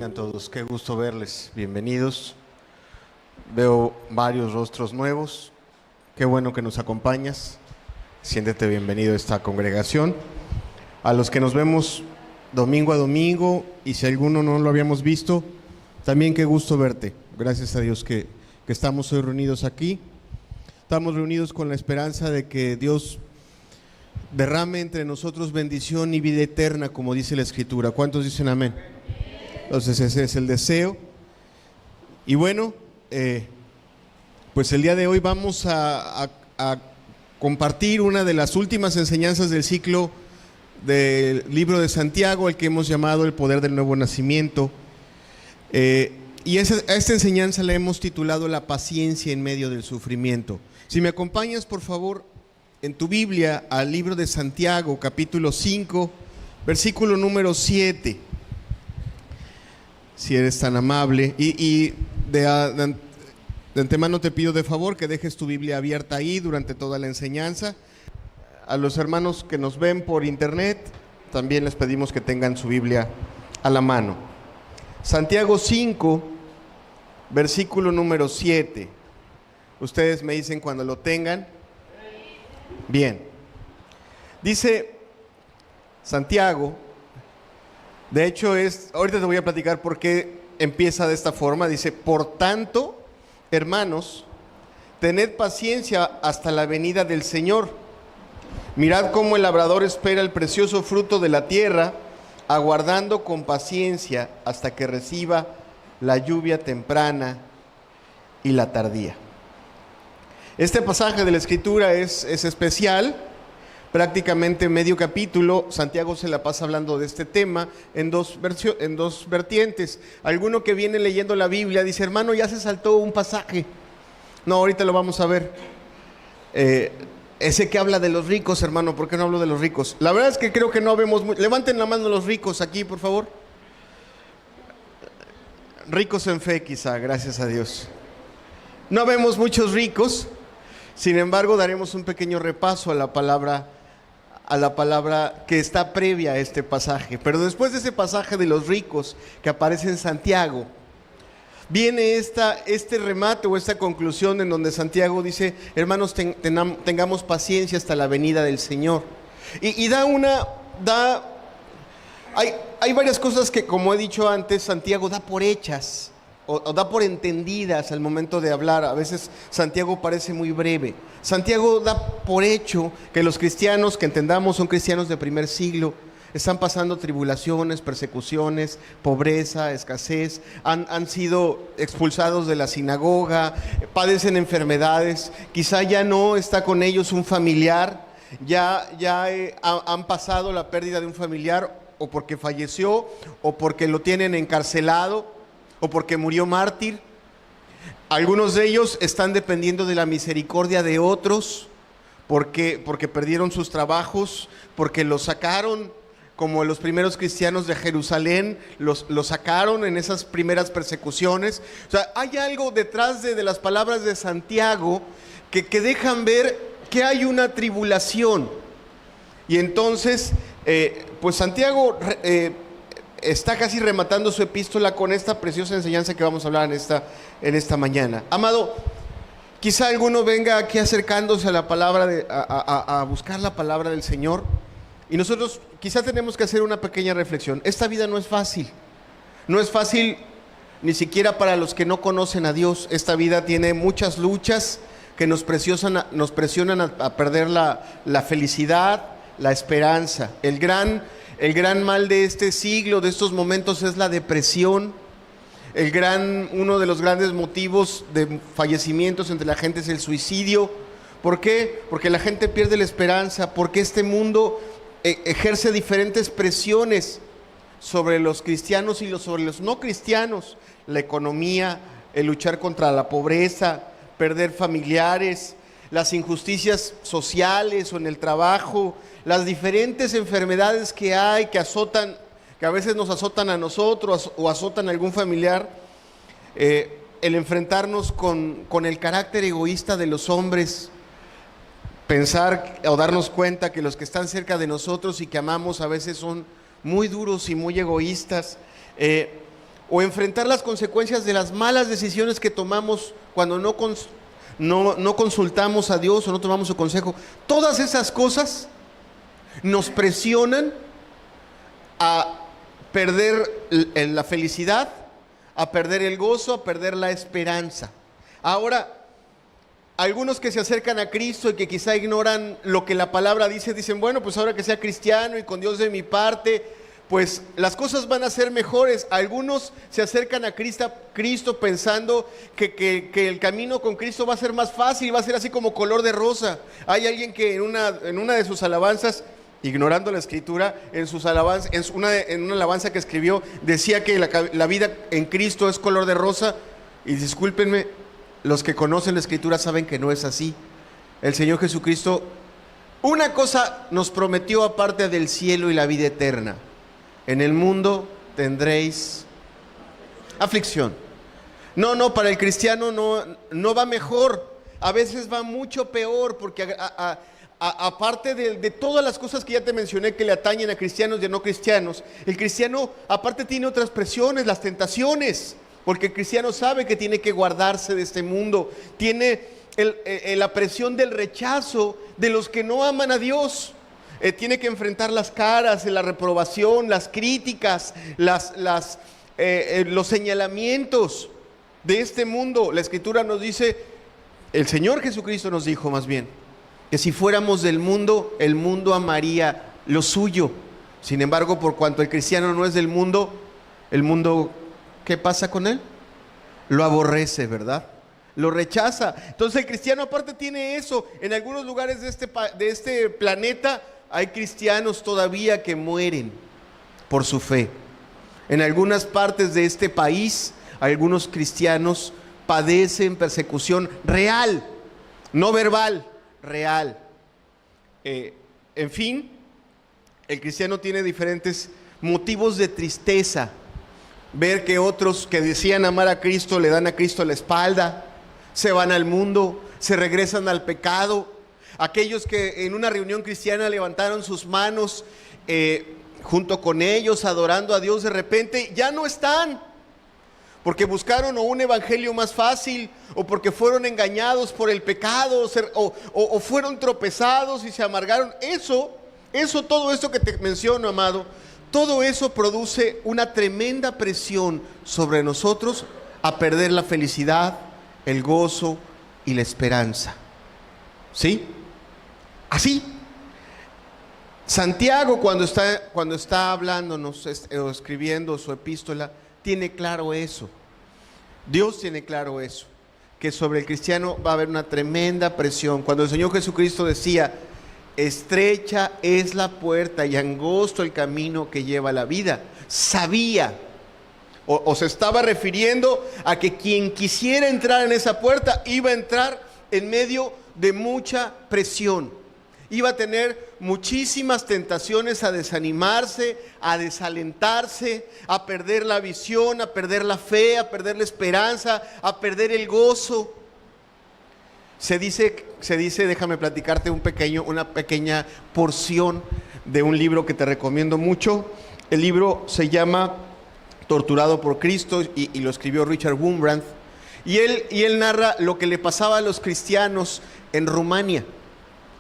Tengan todos, qué gusto verles, bienvenidos. Veo varios rostros nuevos, qué bueno que nos acompañas, siéntete bienvenido a esta congregación. A los que nos vemos domingo a domingo, y si alguno no lo habíamos visto, también qué gusto verte. Gracias a Dios que estamos hoy reunidos aquí. Estamos reunidos con la esperanza de que Dios derrame entre nosotros bendición y vida eterna, como dice la Escritura. ¿Cuántos dicen amén? Entonces ese es el deseo. Y bueno, pues el día de hoy vamos a compartir una de las últimas enseñanzas del ciclo del libro de Santiago, el que hemos llamado el poder del nuevo nacimiento. Y a esta enseñanza la hemos titulado la paciencia en medio del sufrimiento. Si me acompañas, por favor, en tu Biblia al libro de Santiago, capítulo 5, versículo número 7. Si eres tan amable. Y de antemano te pido de favor que dejes tu Biblia abierta ahí durante toda la enseñanza. A los hermanos que nos ven por internet, también les pedimos que tengan su Biblia a la mano. Santiago 5, versículo número 7. Ustedes me dicen cuando lo tengan. Bien. Dice Santiago, de hecho ahorita te voy a platicar por qué empieza de esta forma. Dice: por tanto, hermanos, tened paciencia hasta la venida del Señor. Mirad cómo el labrador espera el precioso fruto de la tierra, aguardando con paciencia hasta que reciba la lluvia temprana y la tardía. Este pasaje de la Escritura es especial. Prácticamente medio capítulo Santiago se la pasa hablando de este tema en dos vertientes. Alguno que viene leyendo la Biblia dice: hermano, ya se saltó un pasaje. No, ahorita lo vamos a ver. Ese que habla de los ricos, hermano, ¿por qué no hablo de los ricos? La verdad es que creo que no vemos levanten la mano los ricos aquí, por favor. Ricos en fe, quizá, gracias a Dios. No vemos muchos ricos. Sin embargo, daremos un pequeño repaso a la palabra que está previa a este pasaje. Pero después de ese pasaje de los ricos que aparece en Santiago, viene este remate o esta conclusión en donde Santiago dice: hermanos, tengamos paciencia hasta la venida del Señor. Y hay varias cosas que, como he dicho antes, Santiago da por hechas o da por entendidas al momento de hablar. A veces Santiago parece muy breve. Santiago da por hecho que los cristianos, que entendamos, son cristianos de primer siglo, están pasando tribulaciones, persecuciones, pobreza, escasez, han sido expulsados de la sinagoga, padecen enfermedades, quizá ya no está con ellos un familiar, han pasado la pérdida de un familiar, o porque falleció, o porque lo tienen encarcelado, o porque murió mártir. Algunos de ellos están dependiendo de la misericordia de otros, porque perdieron sus trabajos, porque los sacaron, como los primeros cristianos de Jerusalén, los sacaron en esas primeras persecuciones. O sea, hay algo detrás de las palabras de Santiago que dejan ver que hay una tribulación. Y entonces, pues Santiago está casi rematando su epístola con esta preciosa enseñanza que vamos a hablar en esta mañana. Amado, quizá alguno venga aquí acercándose a la palabra, a buscar la palabra del Señor, y nosotros quizá tenemos que hacer una pequeña reflexión. Esta vida no es fácil. No es fácil ni siquiera para los que no conocen a Dios. Esta vida tiene muchas luchas que nos presionan a perder la felicidad, la esperanza. El gran mal de este siglo, de estos momentos, es la depresión. Uno de los grandes motivos de fallecimientos entre la gente es el suicidio. ¿Por qué? Porque la gente pierde la esperanza, porque este mundo ejerce diferentes presiones sobre los cristianos y sobre los no cristianos. La economía, el luchar contra la pobreza, perder familiares, las injusticias sociales o en el trabajo, las diferentes enfermedades que hay, que a veces nos azotan a nosotros o azotan a algún familiar. El enfrentarnos con el carácter egoísta de los hombres, pensar o darnos cuenta que los que están cerca de nosotros y que amamos a veces son muy duros y muy egoístas. o enfrentar las consecuencias de las malas decisiones que tomamos cuando no consultamos a Dios o no tomamos su consejo. Todas esas cosas nos presionan a perder la felicidad, a perder el gozo, a perder la esperanza. Ahora, algunos que se acercan a Cristo y que quizá ignoran lo que la palabra dice, dicen, bueno, pues ahora que sea cristiano y con Dios de mi parte, pues las cosas van a ser mejores. Algunos se acercan a Cristo pensando que el camino con Cristo va a ser más fácil, va a ser así como color de rosa. Hay alguien que en una de sus alabanzas, ignorando la escritura, en una alabanza que escribió, decía que la vida en Cristo es color de rosa. Y discúlpenme, los que conocen la escritura saben que no es así. El Señor Jesucristo, una cosa nos prometió aparte del cielo y la vida eterna: en el mundo tendréis aflicción. No, para el cristiano no va mejor, a veces va mucho peor, porque aparte de todas las cosas que ya te mencioné que le atañen a cristianos y a no cristianos, el cristiano aparte tiene otras presiones, las tentaciones, porque el cristiano sabe que tiene que guardarse de este mundo, tiene la presión del rechazo de los que no aman a Dios. Tiene que enfrentar las caras, la reprobación, las críticas, los señalamientos de este mundo. La Escritura nos dice, el Señor Jesucristo nos dijo más bien, que si fuéramos del mundo, el mundo amaría lo suyo. Sin embargo, por cuanto el cristiano no es del mundo, el mundo, ¿qué pasa con él? Lo aborrece, ¿verdad? Lo rechaza. Entonces el cristiano aparte tiene eso. En algunos lugares de este planeta hay cristianos todavía que mueren por su fe. En algunas partes de este país, algunos cristianos padecen persecución real, no verbal, real. En fin, el cristiano tiene diferentes motivos de tristeza. Ver que otros que decían amar a Cristo le dan a Cristo la espalda, se van al mundo, se regresan al pecado. Aquellos que en una reunión cristiana levantaron sus manos junto con ellos, adorando a Dios, de repente ya no están, porque buscaron o un evangelio más fácil, o porque fueron engañados por el pecado, o fueron tropezados y se amargaron. Todo esto que te menciono, amado, todo eso produce una tremenda presión sobre nosotros a perder la felicidad, el gozo y la esperanza. ¿Sí? Así. Santiago, cuando está hablándonos o escribiendo su epístola, tiene claro eso. Dios tiene claro eso, que sobre el cristiano va a haber una tremenda presión. Cuando el Señor Jesucristo decía, estrecha es la puerta y angosto el camino que lleva a la vida, sabía o se estaba refiriendo a que quien quisiera entrar en esa puerta iba a entrar en medio de mucha presión, iba a tener muchísimas tentaciones a desanimarse, a desalentarse, a perder la visión, a perder la fe, a perder la esperanza, a perder el gozo. Se dice, déjame platicarte una pequeña porción de un libro que te recomiendo mucho. El libro se llama Torturado por Cristo y lo escribió Richard Wurmbrand. Y él narra lo que le pasaba a los cristianos en Rumania.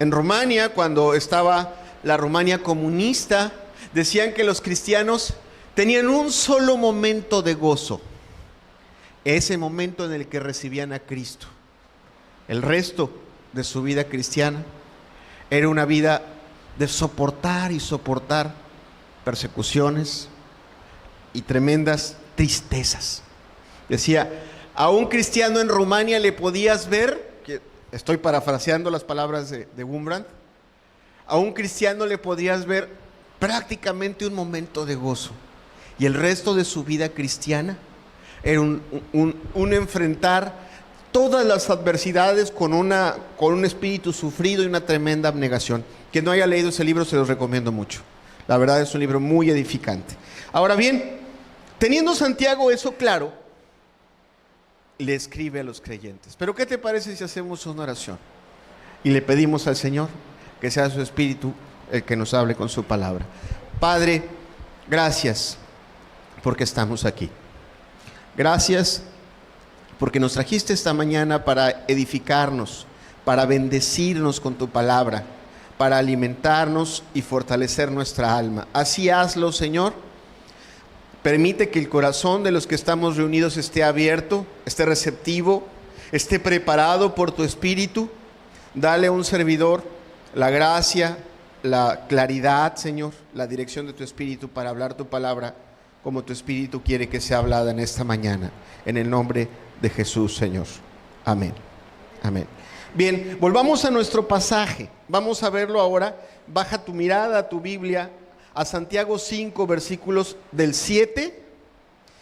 En Rumania, cuando estaba la Rumania comunista, decían que los cristianos tenían un solo momento de gozo, ese momento en el que recibían a Cristo. El resto de su vida cristiana era una vida de soportar y soportar persecuciones y tremendas tristezas. Decía, a un cristiano en Rumania le podías ver, que estoy parafraseando las palabras de Wurmbrand, a un cristiano le podías ver prácticamente un momento de gozo, y el resto de su vida cristiana era un enfrentar todas las adversidades con un espíritu sufrido y una tremenda abnegación. Quien no haya leído ese libro se los recomiendo mucho. La verdad es un libro muy edificante. Ahora bien, teniendo Santiago eso claro, le escribe a los creyentes. Pero ¿qué te parece si hacemos una oración y le pedimos al Señor que sea su Espíritu el que nos hable con su palabra? Padre, gracias porque estamos aquí. Gracias porque nos trajiste esta mañana para edificarnos, para bendecirnos con tu palabra, para alimentarnos y fortalecer nuestra alma. Así hazlo, Señor. Permite que el corazón de los que estamos reunidos esté abierto, esté receptivo, esté preparado por tu Espíritu. Dale a un servidor la gracia, la claridad, Señor, la dirección de tu Espíritu para hablar tu palabra como tu Espíritu quiere que sea hablada en esta mañana. En el nombre de Jesús, Señor. Amén. Amén. Bien, volvamos a nuestro pasaje. Vamos a verlo ahora. Baja tu mirada a tu Biblia a Santiago 5, versículos del 7,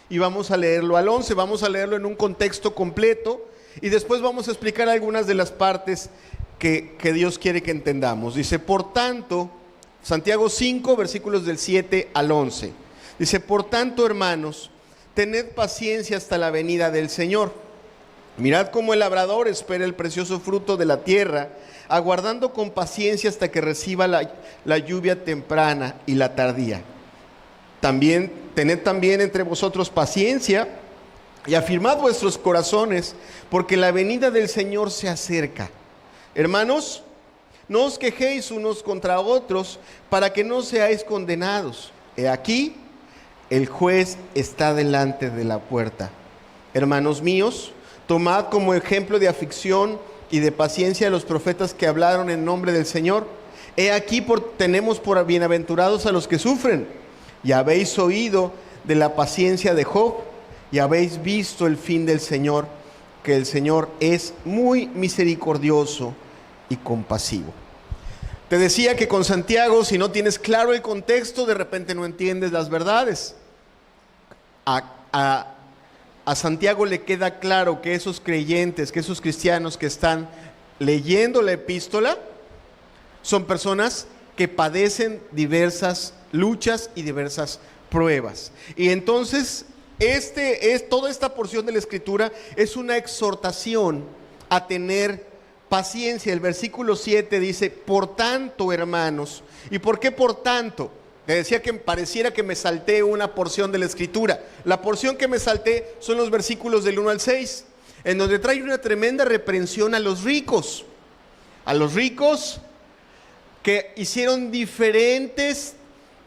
y vamos a leerlo al 11. Vamos a leerlo en un contexto completo y después vamos a explicar algunas de las partes que Dios quiere que entendamos. Dice, por tanto, Santiago 5, versículos del 7 al 11. Dice, por tanto, hermanos, tened paciencia hasta la venida del Señor. Mirad cómo el labrador espera el precioso fruto de la tierra, aguardando con paciencia hasta que reciba la lluvia temprana y la tardía. Tened también entre vosotros paciencia y afirmad vuestros corazones, porque la venida del Señor se acerca. Hermanos, no os quejéis unos contra otros, para que no seáis condenados. He aquí, el juez está delante de la puerta. Hermanos míos, tomad como ejemplo de aflicción y de paciencia a los profetas que hablaron en nombre del Señor. He aquí tenemos por bienaventurados a los que sufren. Y habéis oído de la paciencia de Job, y habéis visto el fin del Señor, que el Señor es muy misericordioso y compasivo. Te decía que con Santiago, si no tienes claro el contexto, de repente no entiendes las verdades. A Santiago le queda claro que esos creyentes, que esos cristianos que están leyendo la epístola, son personas que padecen diversas luchas y diversas pruebas. Y entonces, toda esta porción de la Escritura es una exhortación a tener paciencia. El versículo 7 dice, por tanto, hermanos. ¿Y por qué por tanto? Le decía que pareciera que me salté una porción de la Escritura. La porción que me salté son los versículos del 1 al 6, en donde trae una tremenda reprensión a los ricos. A los ricos que hicieron diferentes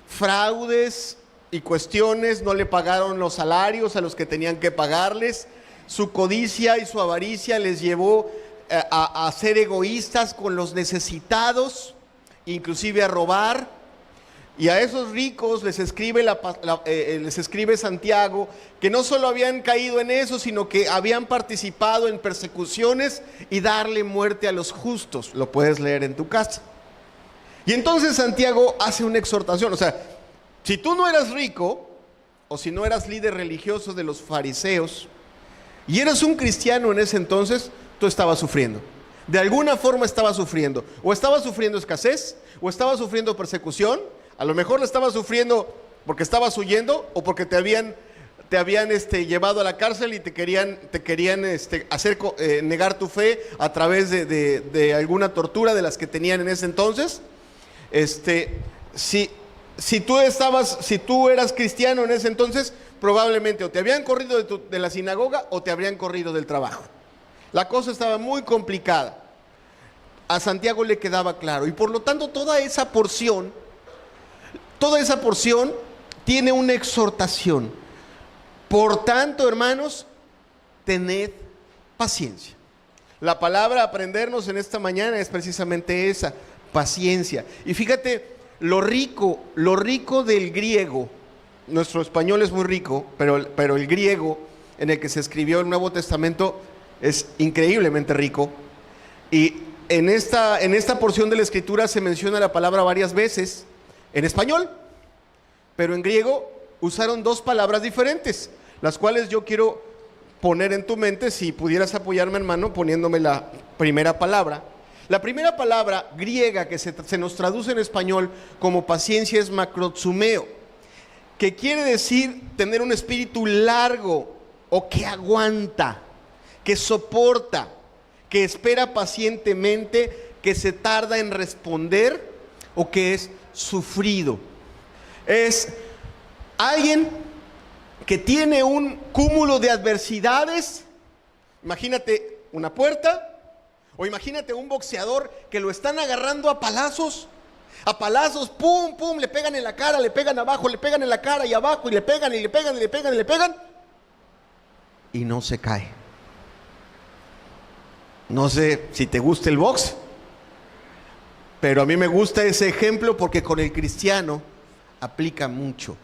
fraudes y cuestiones, no le pagaron los salarios a los que tenían que pagarles. Su codicia y su avaricia les llevó a ser egoístas con los necesitados, inclusive a robar. Y a esos ricos les escribe Santiago que no solo habían caído en eso, sino que habían participado en persecuciones y darle muerte a los justos. Lo puedes leer en tu casa. Y entonces Santiago hace una exhortación. O sea, si tú no eras rico, o si no eras líder religioso de los fariseos, y eras un cristiano en ese entonces, tú estabas sufriendo. De alguna forma estabas sufriendo. O estabas sufriendo escasez, o estabas sufriendo persecución. A lo mejor lo estabas sufriendo porque estabas huyendo, o porque te habían llevado a la cárcel y te querían hacer negar tu fe a través de alguna tortura de las que tenían en ese entonces. Si tú eras cristiano en ese entonces, probablemente o te habían corrido de la sinagoga o te habrían corrido del trabajo. La cosa estaba muy complicada. A Santiago le quedaba claro, y por lo tanto toda esa porción tiene una exhortación. Por tanto, hermanos, tened paciencia. La palabra a aprendernos en esta mañana es precisamente esa, paciencia. Y fíjate, lo rico del griego, nuestro español es muy rico, pero el griego en el que se escribió el Nuevo Testamento es increíblemente rico. Y en esta porción de la Escritura se menciona la palabra varias veces en español, pero en griego usaron dos palabras diferentes, las cuales yo quiero poner en tu mente. Si pudieras apoyarme, hermano, poniéndome la primera palabra. La primera palabra griega que se nos traduce en español como paciencia es macrotsumeo, que quiere decir tener un espíritu largo, o que aguanta, que soporta, que espera pacientemente, que se tarda en responder, o que es sufrido. Es alguien que tiene un cúmulo de adversidades. Imagínate una puerta, o imagínate un boxeador que lo están agarrando a palazos, pum, pum, le pegan en la cara, le pegan abajo, le pegan en la cara y abajo, y le pegan, y le pegan, y le pegan, y le pegan, y no se cae. No sé si te gusta el box, pero a mí me gusta ese ejemplo porque con el cristiano aplica mucho.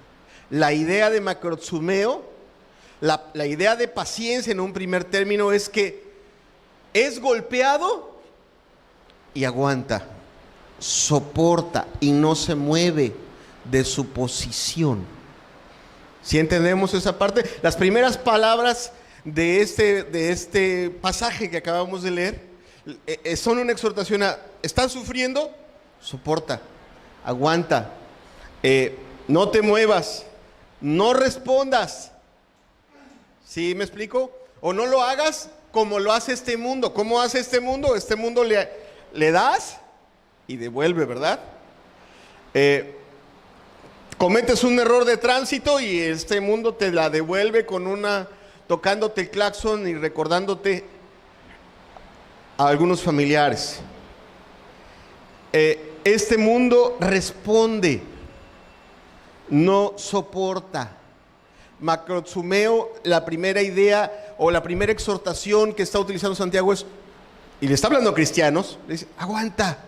La idea de macrotsumeo, la idea de paciencia en un primer término es que es golpeado y aguanta, soporta y no se mueve de su posición. ¿Sí entendemos esa parte? Las primeras palabras de este pasaje que acabamos de leer son una exhortación a: ¿estás sufriendo? Soporta, aguanta, no te muevas, no respondas. ¿Sí me explico? O no lo hagas como lo hace este mundo. ¿Cómo hace este mundo? Este mundo le das y devuelve, ¿verdad? Cometes un error de tránsito y este mundo te la devuelve tocándote el claxon y recordándote a algunos familiares. Este mundo responde, no soporta. Macrotsumeo, la primera idea o la primera exhortación que está utilizando Santiago es, y le está hablando a cristianos, le dice: aguanta,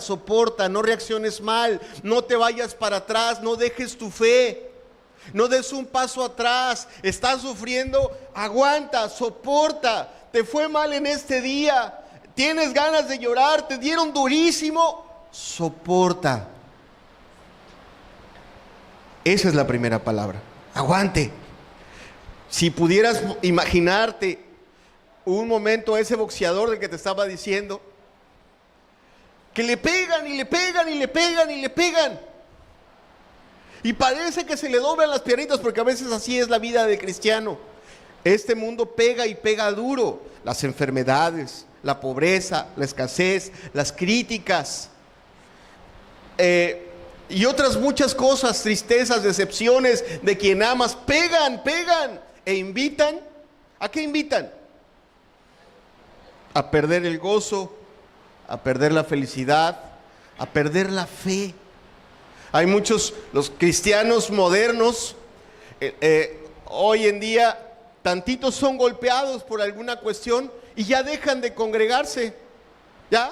soporta, no reacciones mal, no te vayas para atrás, no dejes tu fe, no des un paso atrás. Estás sufriendo, aguanta, soporta. Te fue mal en este día, tienes ganas de llorar, te dieron durísimo, soporta. Esa es la primera palabra, aguante. Si pudieras imaginarte un momento a ese boxeador del que te estaba diciendo, que le pegan y le pegan y le pegan y le pegan, y parece que se le doblan las piernitas, porque a veces así es la vida de cristiano. Este mundo pega y pega duro. Las enfermedades, la pobreza, la escasez, las críticas, y otras muchas cosas, tristezas, decepciones de quien amas, pegan e invitan. ¿A qué invitan? A perder el gozo, a perder la felicidad, a perder la fe. Hay muchos, los cristianos modernos, hoy en día, tantitos son golpeados por alguna cuestión y ya dejan de congregarse. ¿Ya?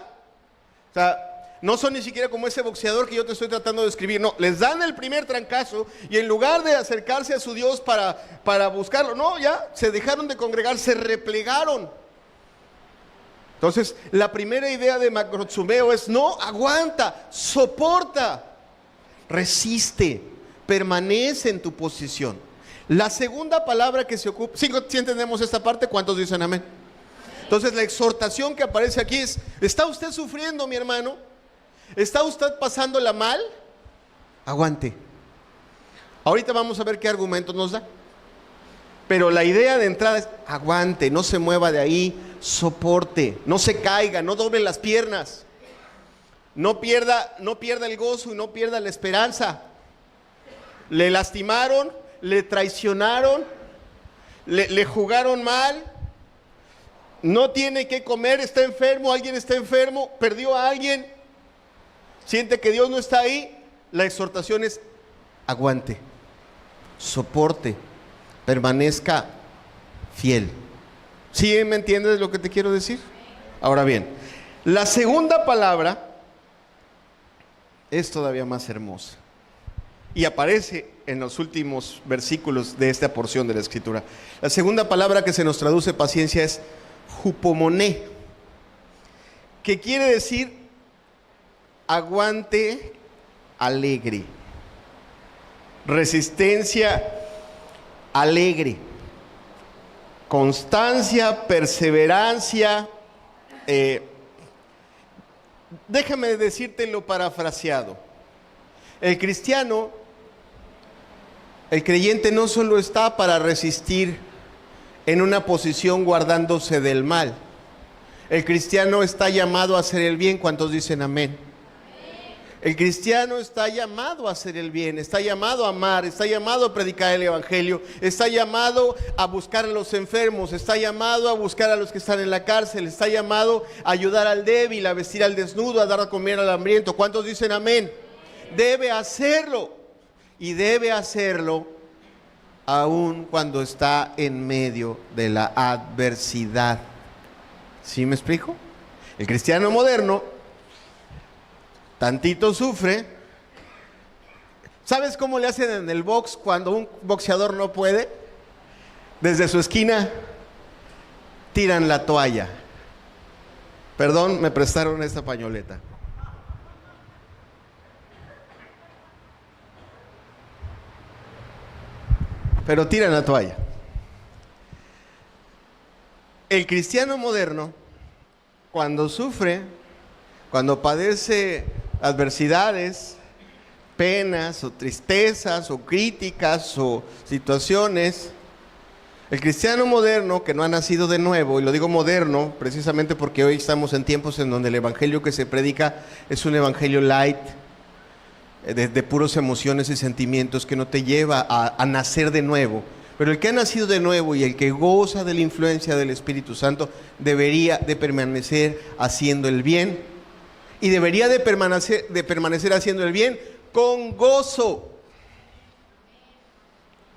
O sea, no son ni siquiera como ese boxeador que yo te estoy tratando de describir. No, les dan el primer trancazo y en lugar de acercarse a su Dios para buscarlo, no, ya se dejaron de congregar, se replegaron. Entonces, la primera idea de macrotsumeo es: no, aguanta, soporta, resiste, permanece en tu posición. La segunda palabra que se ocupa, ¿sí entendemos esta parte? ¿Cuántos dicen amén? Entonces, la exhortación que aparece aquí es: ¿está usted sufriendo, mi hermano? ¿Está usted pasándola mal? Aguante. Ahorita vamos a ver qué argumentos nos da. Pero la idea de entrada es: aguante, no se mueva de ahí, soporte, no se caiga, no doble las piernas, no pierda el gozo y no pierda la esperanza. Le lastimaron, le traicionaron, le jugaron mal, no tiene que comer, está enfermo, alguien está enfermo, perdió a alguien, siente que Dios no está ahí. La exhortación es: aguante, soporte, permanezca fiel. ¿Sí me entiendes lo que te quiero decir? Ahora bien, la segunda palabra es todavía más hermosa y aparece en los últimos versículos de esta porción de la Escritura. La segunda palabra que se nos traduce paciencia es hupomoné, que quiere decir aguante alegre, resistencia alegre, constancia, perseverancia. Déjame decírtelo parafraseado. El cristiano, el creyente, no solo está para resistir en una posición guardándose del mal. El cristiano está llamado a hacer el bien. ¿Cuántos dicen amén? El cristiano está llamado a hacer el bien, está llamado a amar, está llamado a predicar el evangelio, está llamado a buscar a los enfermos, está llamado a buscar a los que están en la cárcel, está llamado a ayudar al débil, a vestir al desnudo, a dar a comer al hambriento. ¿Cuántos dicen amén? Debe hacerlo, y debe hacerlo aun cuando está en medio de la adversidad. ¿Sí me explico? El cristiano moderno tantito sufre. ¿Sabes cómo le hacen en el box cuando un boxeador no puede? Desde su esquina tiran la toalla. Perdón, me prestaron esta pañoleta. Pero tiran la toalla. El cristiano moderno, cuando sufre, cuando padece adversidades, penas o tristezas o críticas o situaciones, el cristiano moderno que no ha nacido de nuevo, y lo digo moderno precisamente porque hoy estamos en tiempos en donde el evangelio que se predica es un evangelio light, de puros emociones y sentimientos, que no te lleva a nacer de nuevo. Pero el que ha nacido de nuevo y el que goza de la influencia del Espíritu Santo debería de permanecer haciendo el bien. Y debería de permanecer haciendo el bien con gozo.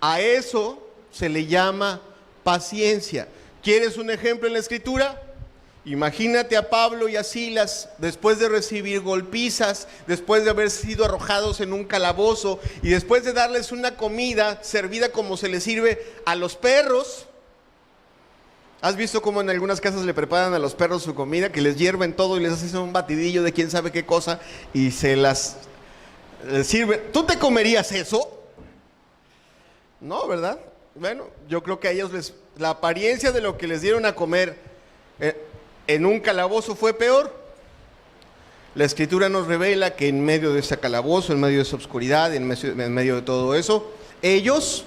A eso se le llama paciencia. ¿Quieres un ejemplo en la Escritura? Imagínate a Pablo y a Silas después de recibir golpizas, después de haber sido arrojados en un calabozo y después de darles una comida servida como se les sirve a los perros. ¿Has visto cómo en algunas casas le preparan a los perros su comida? Que les hierven todo y les hacen un batidillo de quién sabe qué cosa y se les sirve. ¿Tú te comerías eso? No, ¿verdad? Bueno, yo creo que a ellos la apariencia de lo que les dieron a comer en un calabozo fue peor. La Escritura nos revela que en medio de ese calabozo, en medio de esa oscuridad, en medio de todo eso, ellos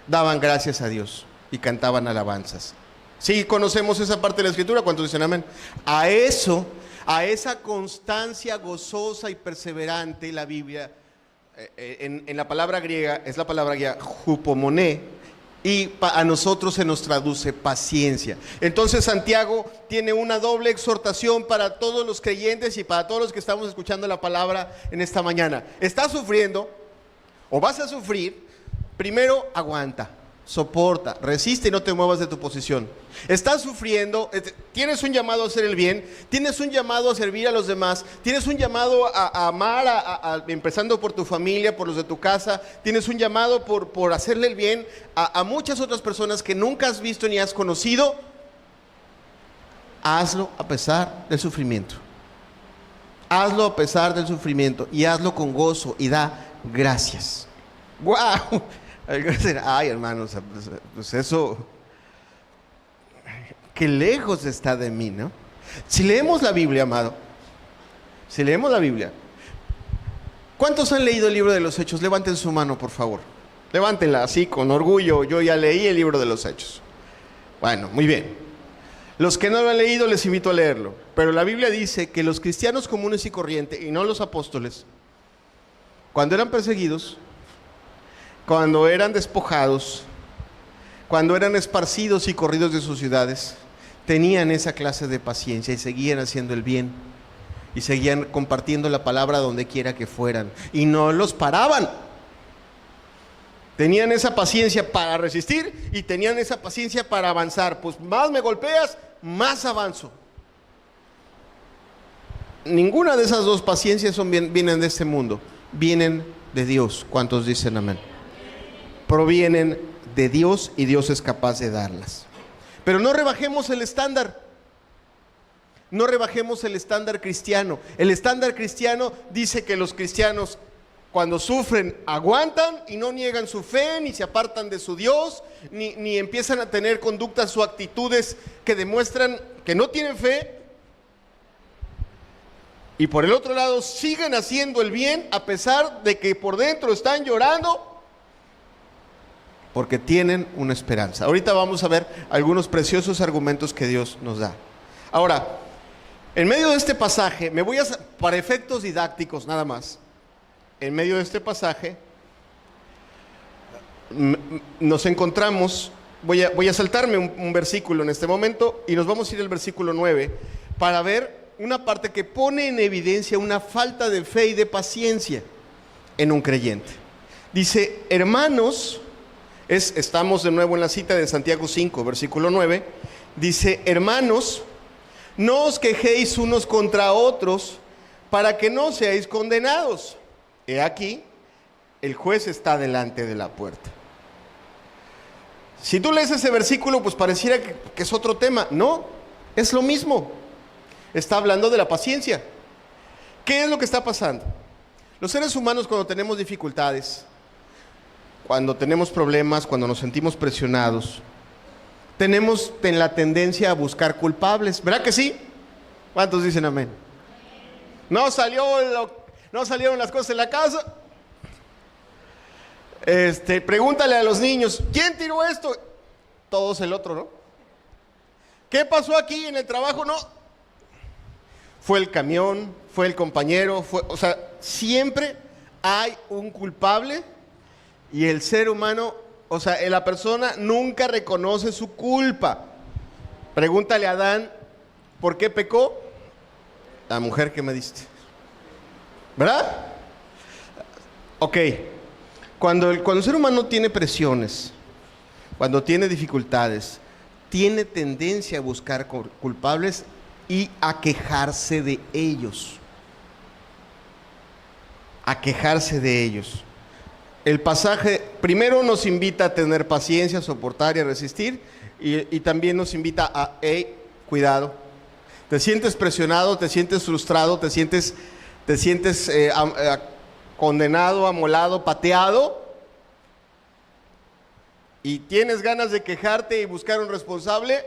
daban gracias a Dios y cantaban alabanzas. Sí, conocemos esa parte de la Escritura. ¿Cuántos dicen amén? A eso, a esa constancia gozosa y perseverante, la Biblia, en la palabra griega, es la palabra griega hupomoné, y a nosotros se nos traduce paciencia. Entonces Santiago tiene una doble exhortación para todos los creyentes y para todos los que estamos escuchando la palabra en esta mañana. ¿Estás sufriendo o vas a sufrir? Primero, aguanta, soporta, resiste y no te muevas de tu posición. Estás sufriendo, tienes un llamado a hacer el bien, tienes un llamado a servir a los demás, tienes un llamado a amar, empezando por tu familia, por los de tu casa, tienes un llamado por hacerle el bien a muchas otras personas que nunca has visto ni has conocido. Hazlo a pesar del sufrimiento. Hazlo a pesar del sufrimiento y hazlo con gozo y da gracias. ¡Wow! Ay, hermanos, pues eso, qué lejos está de mí, ¿no? Si leemos la Biblia, amado, si leemos la Biblia, ¿cuántos han leído el libro de los Hechos? Levanten su mano, por favor. Levántenla así, con orgullo. Yo ya leí el libro de los Hechos. Bueno, muy bien. Los que no lo han leído, les invito a leerlo. Pero la Biblia dice que los cristianos comunes y corrientes, y no los apóstoles, cuando eran perseguidos, cuando eran despojados, cuando eran esparcidos y corridos de sus ciudades, tenían esa clase de paciencia y seguían haciendo el bien y seguían compartiendo la palabra donde quiera que fueran y no los paraban. Tenían esa paciencia para resistir y tenían esa paciencia para avanzar. Pues más me golpeas, más avanzo. Ninguna de esas dos paciencias vienen de este mundo, vienen de Dios. ¿Cuántos dicen amén? Provienen de Dios y Dios es capaz de darlas. Pero no rebajemos el estándar. No rebajemos el estándar cristiano. El estándar cristiano dice que los cristianos, cuando sufren, aguantan y no niegan su fe, ni se apartan de su Dios, ni empiezan a tener conductas o actitudes que demuestran que no tienen fe. Y por el otro lado, siguen haciendo el bien a pesar de que por dentro están llorando, porque tienen una esperanza. Ahorita vamos a ver algunos preciosos argumentos que Dios nos da. Ahora, En medio de este pasaje, para efectos didácticos nada más, en medio de este pasaje nos encontramos, voy a saltarme un versículo en este momento y nos vamos a ir al versículo 9 para ver una parte que pone en evidencia una falta de fe y de paciencia en un creyente. Dice, hermanos, estamos de nuevo en la cita de Santiago 5, versículo 9, dice, hermanos, no os quejéis unos contra otros para que no seáis condenados. He aquí, el juez está delante de la puerta. Si tú lees ese versículo, pues pareciera que es otro tema. No, es lo mismo. Está hablando de la paciencia. ¿Qué es lo que está pasando? Los seres humanos, cuando tenemos dificultades, cuando tenemos problemas, cuando nos sentimos presionados, tenemos la tendencia a buscar culpables. ¿Verdad que sí? ¿Cuántos dicen amén? No salieron las cosas en la casa. Pregúntale a los niños, ¿quién tiró esto? Todos el otro, ¿no? ¿Qué pasó aquí en el trabajo? No. Fue el camión, fue el compañero, o sea, siempre hay un culpable y el ser humano, o sea, la persona nunca reconoce su culpa. Pregúntale a Adán, ¿por qué pecó? La mujer que me diste. ¿Verdad? Ok. Cuando el ser humano tiene presiones, cuando tiene dificultades, tiene tendencia a buscar culpables y a quejarse de ellos. A quejarse de ellos. El pasaje primero nos invita a tener paciencia, a soportar y a resistir, y también nos invita a, hey, cuidado. Te sientes presionado, te sientes frustrado, te sientes condenado, amolado, pateado, y tienes ganas de quejarte y buscar un responsable.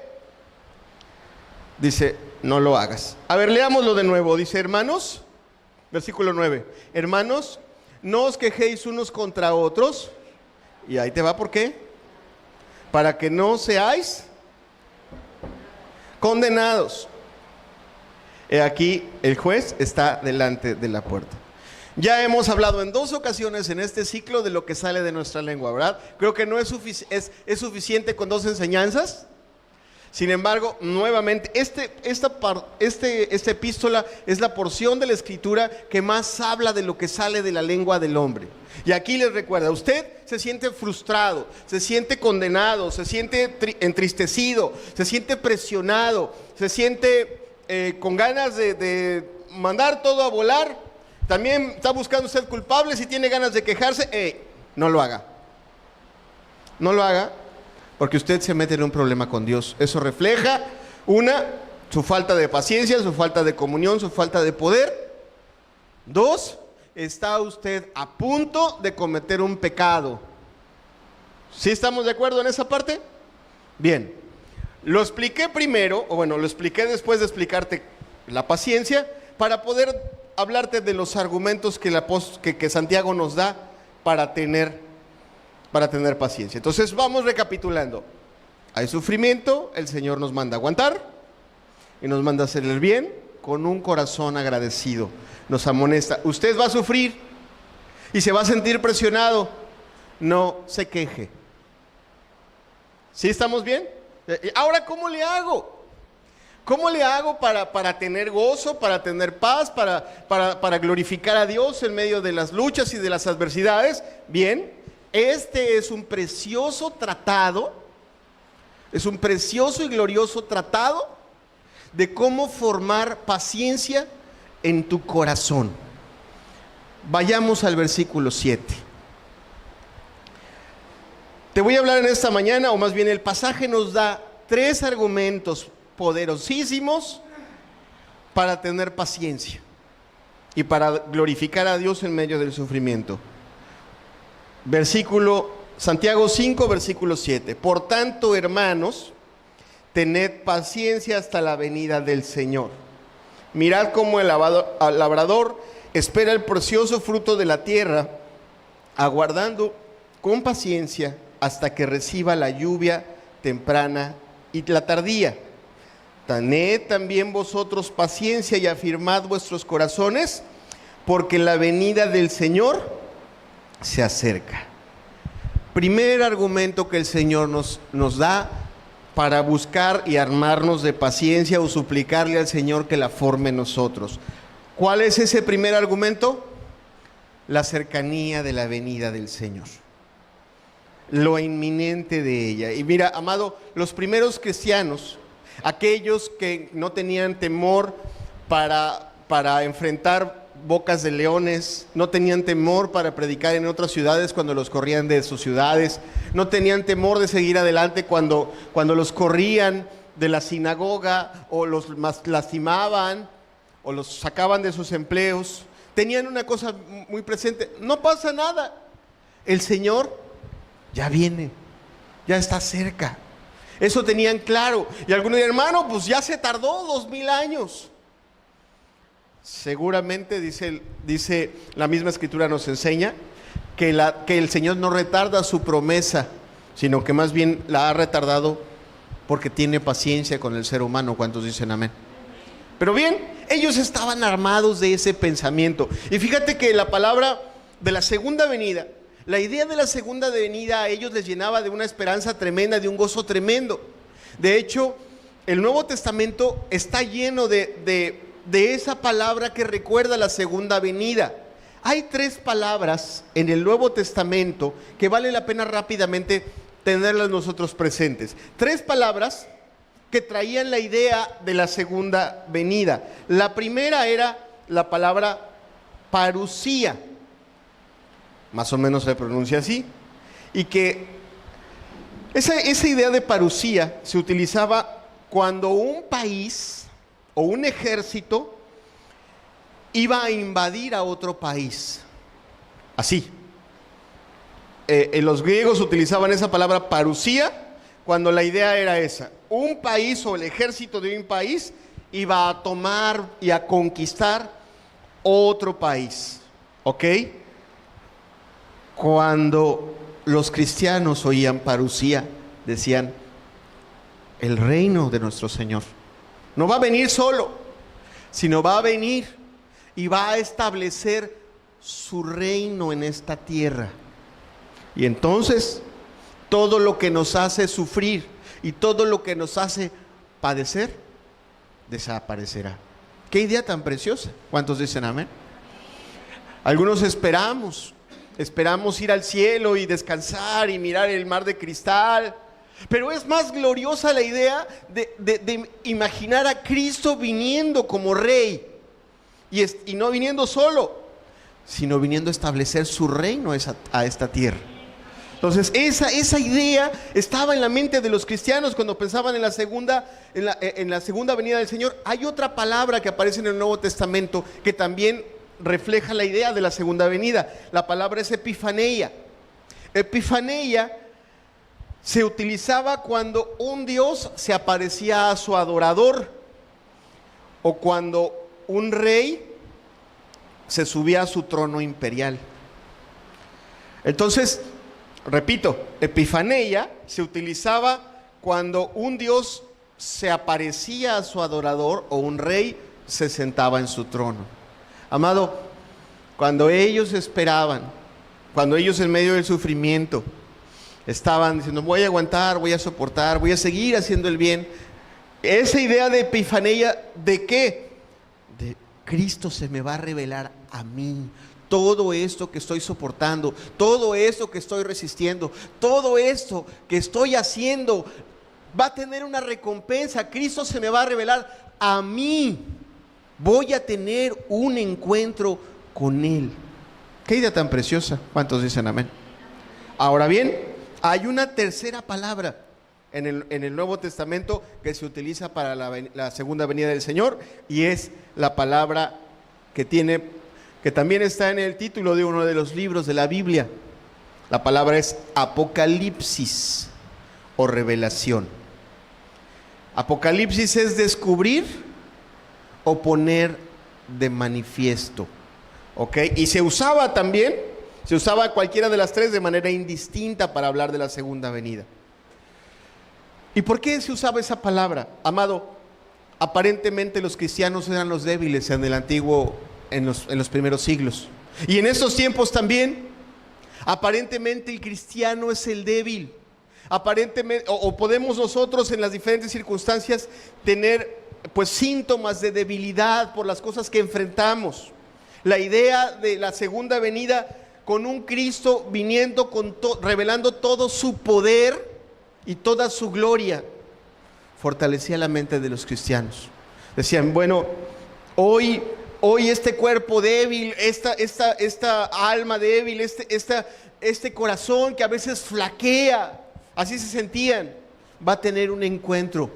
Dice, no lo hagas. A ver, leámoslo de nuevo. Dice, hermanos, versículo 9, hermanos, no os quejéis unos contra otros. Y ahí te va, ¿por qué? Para que no seáis condenados. He aquí, el juez está delante de la puerta. Ya hemos hablado en 2 ocasiones en este ciclo de lo que sale de nuestra lengua, ¿verdad? Creo que no es suficiente con 2 enseñanzas. Sin embargo, nuevamente, esta epístola es la porción de la Escritura que más habla de lo que sale de la lengua del hombre. Y aquí les recuerda, usted se siente frustrado, se siente condenado, se siente entristecido, se siente presionado, se siente con ganas de mandar todo a volar. También está buscando usted culpable. Si tiene ganas de quejarse, no lo haga. No lo haga, porque usted se mete en un problema con Dios. Eso refleja, su falta de paciencia, su falta de comunión, su falta de poder. 2, está usted a punto de cometer un pecado. ¿Sí estamos de acuerdo en esa parte? Bien, lo expliqué primero, lo expliqué después de explicarte la paciencia, para poder hablarte de los argumentos que Santiago nos da para tener paciencia. Entonces vamos recapitulando. Hay sufrimiento, el Señor nos manda a aguantar y nos manda a hacer el bien con un corazón agradecido. Nos amonesta, usted va a sufrir y se va a sentir presionado, no se queje. ¿Sí estamos bien? Ahora, ¿cómo le hago? ¿Cómo le hago para tener gozo, para tener paz, para glorificar a Dios en medio de las luchas y de las adversidades? Bien, este es un precioso tratado, es un precioso y glorioso tratado de cómo formar paciencia en tu corazón. Vayamos al versículo 7. Te voy a hablar en esta mañana, o más bien el pasaje nos da 3 argumentos poderosísimos para tener paciencia y para glorificar a Dios en medio del sufrimiento. Santiago 5, versículo 7. Por tanto, hermanos, tened paciencia hasta la venida del Señor. Mirad cómo el labrador espera el precioso fruto de la tierra, aguardando con paciencia hasta que reciba la lluvia temprana y la tardía. Tened también vosotros paciencia y afirmad vuestros corazones, porque la venida del Señor se acerca. Primer argumento que el Señor nos da para buscar y armarnos de paciencia o suplicarle al Señor que la forme en nosotros. ¿Cuál es ese primer argumento? La cercanía de la venida del Señor, lo inminente de ella. Y mira, amado, los primeros cristianos, aquellos que no tenían temor para enfrentar bocas de leones, no tenían temor para predicar en otras ciudades cuando los corrían de sus ciudades, no tenían temor de seguir adelante cuando los corrían de la sinagoga o los lastimaban o los sacaban de sus empleos. Tenían una cosa muy presente: no pasa nada, el Señor ya viene, ya está cerca. Eso tenían claro. Y algunos dirán: hermano, pues ya se tardó 2000 años. Seguramente dice la misma escritura, nos enseña que el Señor no retarda su promesa, sino que más bien la ha retardado porque tiene paciencia con el ser humano. ¿Cuántos dicen amén? Pero bien, ellos estaban armados de ese pensamiento. Y fíjate que la palabra de la segunda venida, la idea de la segunda venida a ellos les llenaba de una esperanza tremenda, de un gozo tremendo. De hecho, el Nuevo Testamento está lleno de esa palabra que recuerda la segunda venida. Hay 3 palabras en el Nuevo Testamento que vale la pena rápidamente tenerlas nosotros presentes. 3 palabras que traían la idea de la segunda venida. La primera era la palabra parusía, más o menos se pronuncia así, y que esa idea de parusía se utilizaba cuando un país o un ejército iba a invadir a otro país. Así. Los griegos utilizaban esa palabra parusía cuando la idea era esa: un país o el ejército de un país iba a tomar y a conquistar otro país. ¿Ok? Cuando los cristianos oían parusía, decían: el reino de nuestro Señor no va a venir solo, sino va a venir y va a establecer su reino en esta tierra. Y entonces todo lo que nos hace sufrir y todo lo que nos hace padecer desaparecerá. Qué idea tan preciosa. ¿Cuántos dicen amén? Algunos esperamos ir al cielo y descansar y mirar el mar de cristal. Pero es más gloriosa la idea de imaginar a Cristo viniendo como Rey. Y no viniendo solo, sino viniendo a establecer su reino a esta tierra. Entonces esa idea estaba en la mente de los cristianos cuando pensaban en la segunda venida del Señor. Hay otra palabra que aparece en el Nuevo Testamento que también refleja la idea de la segunda venida. La palabra es epifaneia. Epifaneia se utilizaba cuando un Dios se aparecía a su adorador, o cuando un rey se subía a su trono imperial. Entonces, repito, epifaneia se utilizaba cuando un Dios se aparecía a su adorador o un rey se sentaba en su trono. Amado, cuando ellos esperaban, cuando ellos en medio del sufrimiento estaban diciendo: voy a aguantar, voy a soportar, voy a seguir haciendo el bien, esa idea de epifaneia, ¿de qué? De Cristo se me va a revelar a mí. Todo esto que estoy soportando, todo esto que estoy resistiendo, todo esto que estoy haciendo va a tener una recompensa. Cristo se me va a revelar a mí. Voy a tener un encuentro con Él. Qué idea tan preciosa. ¿Cuántos dicen amén? Ahora bien, hay una tercera palabra en el Nuevo Testamento que se utiliza para la segunda venida del Señor, y es la palabra que también está en el título de uno de los libros de la Biblia. La palabra es Apocalipsis o revelación. Apocalipsis es descubrir o poner de manifiesto. ¿Ok? Y se usaba cualquiera de las 3 de manera indistinta para hablar de la segunda venida. ¿Y por qué se usaba esa palabra? Amado, aparentemente los cristianos eran los débiles en el antiguo, en los primeros siglos. Y en estos tiempos también, aparentemente el cristiano es el débil. Aparentemente, o podemos nosotros en las diferentes circunstancias tener pues síntomas de debilidad por las cosas que enfrentamos. La idea de la segunda venida con un Cristo viniendo revelando todo su poder y toda su gloria, fortalecía la mente de los cristianos. Decían, bueno, hoy este cuerpo débil, esta alma débil, este corazón que a veces flaquea, así se sentían, va a tener un encuentro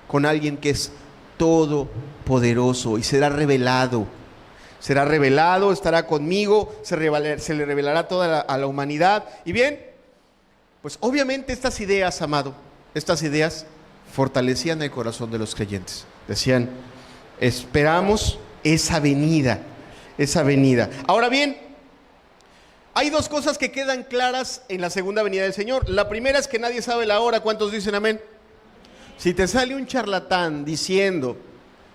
con alguien que es todopoderoso y será revelado, estará conmigo, se le revelará toda a la humanidad. Y bien, pues obviamente estas ideas, amado, estas ideas fortalecían el corazón de los creyentes. Decían, esperamos esa venida. Ahora bien, hay dos cosas que quedan claras en la segunda venida del Señor. La primera es que nadie sabe la hora. ¿Cuántos dicen amén? Si te sale un charlatán diciendo,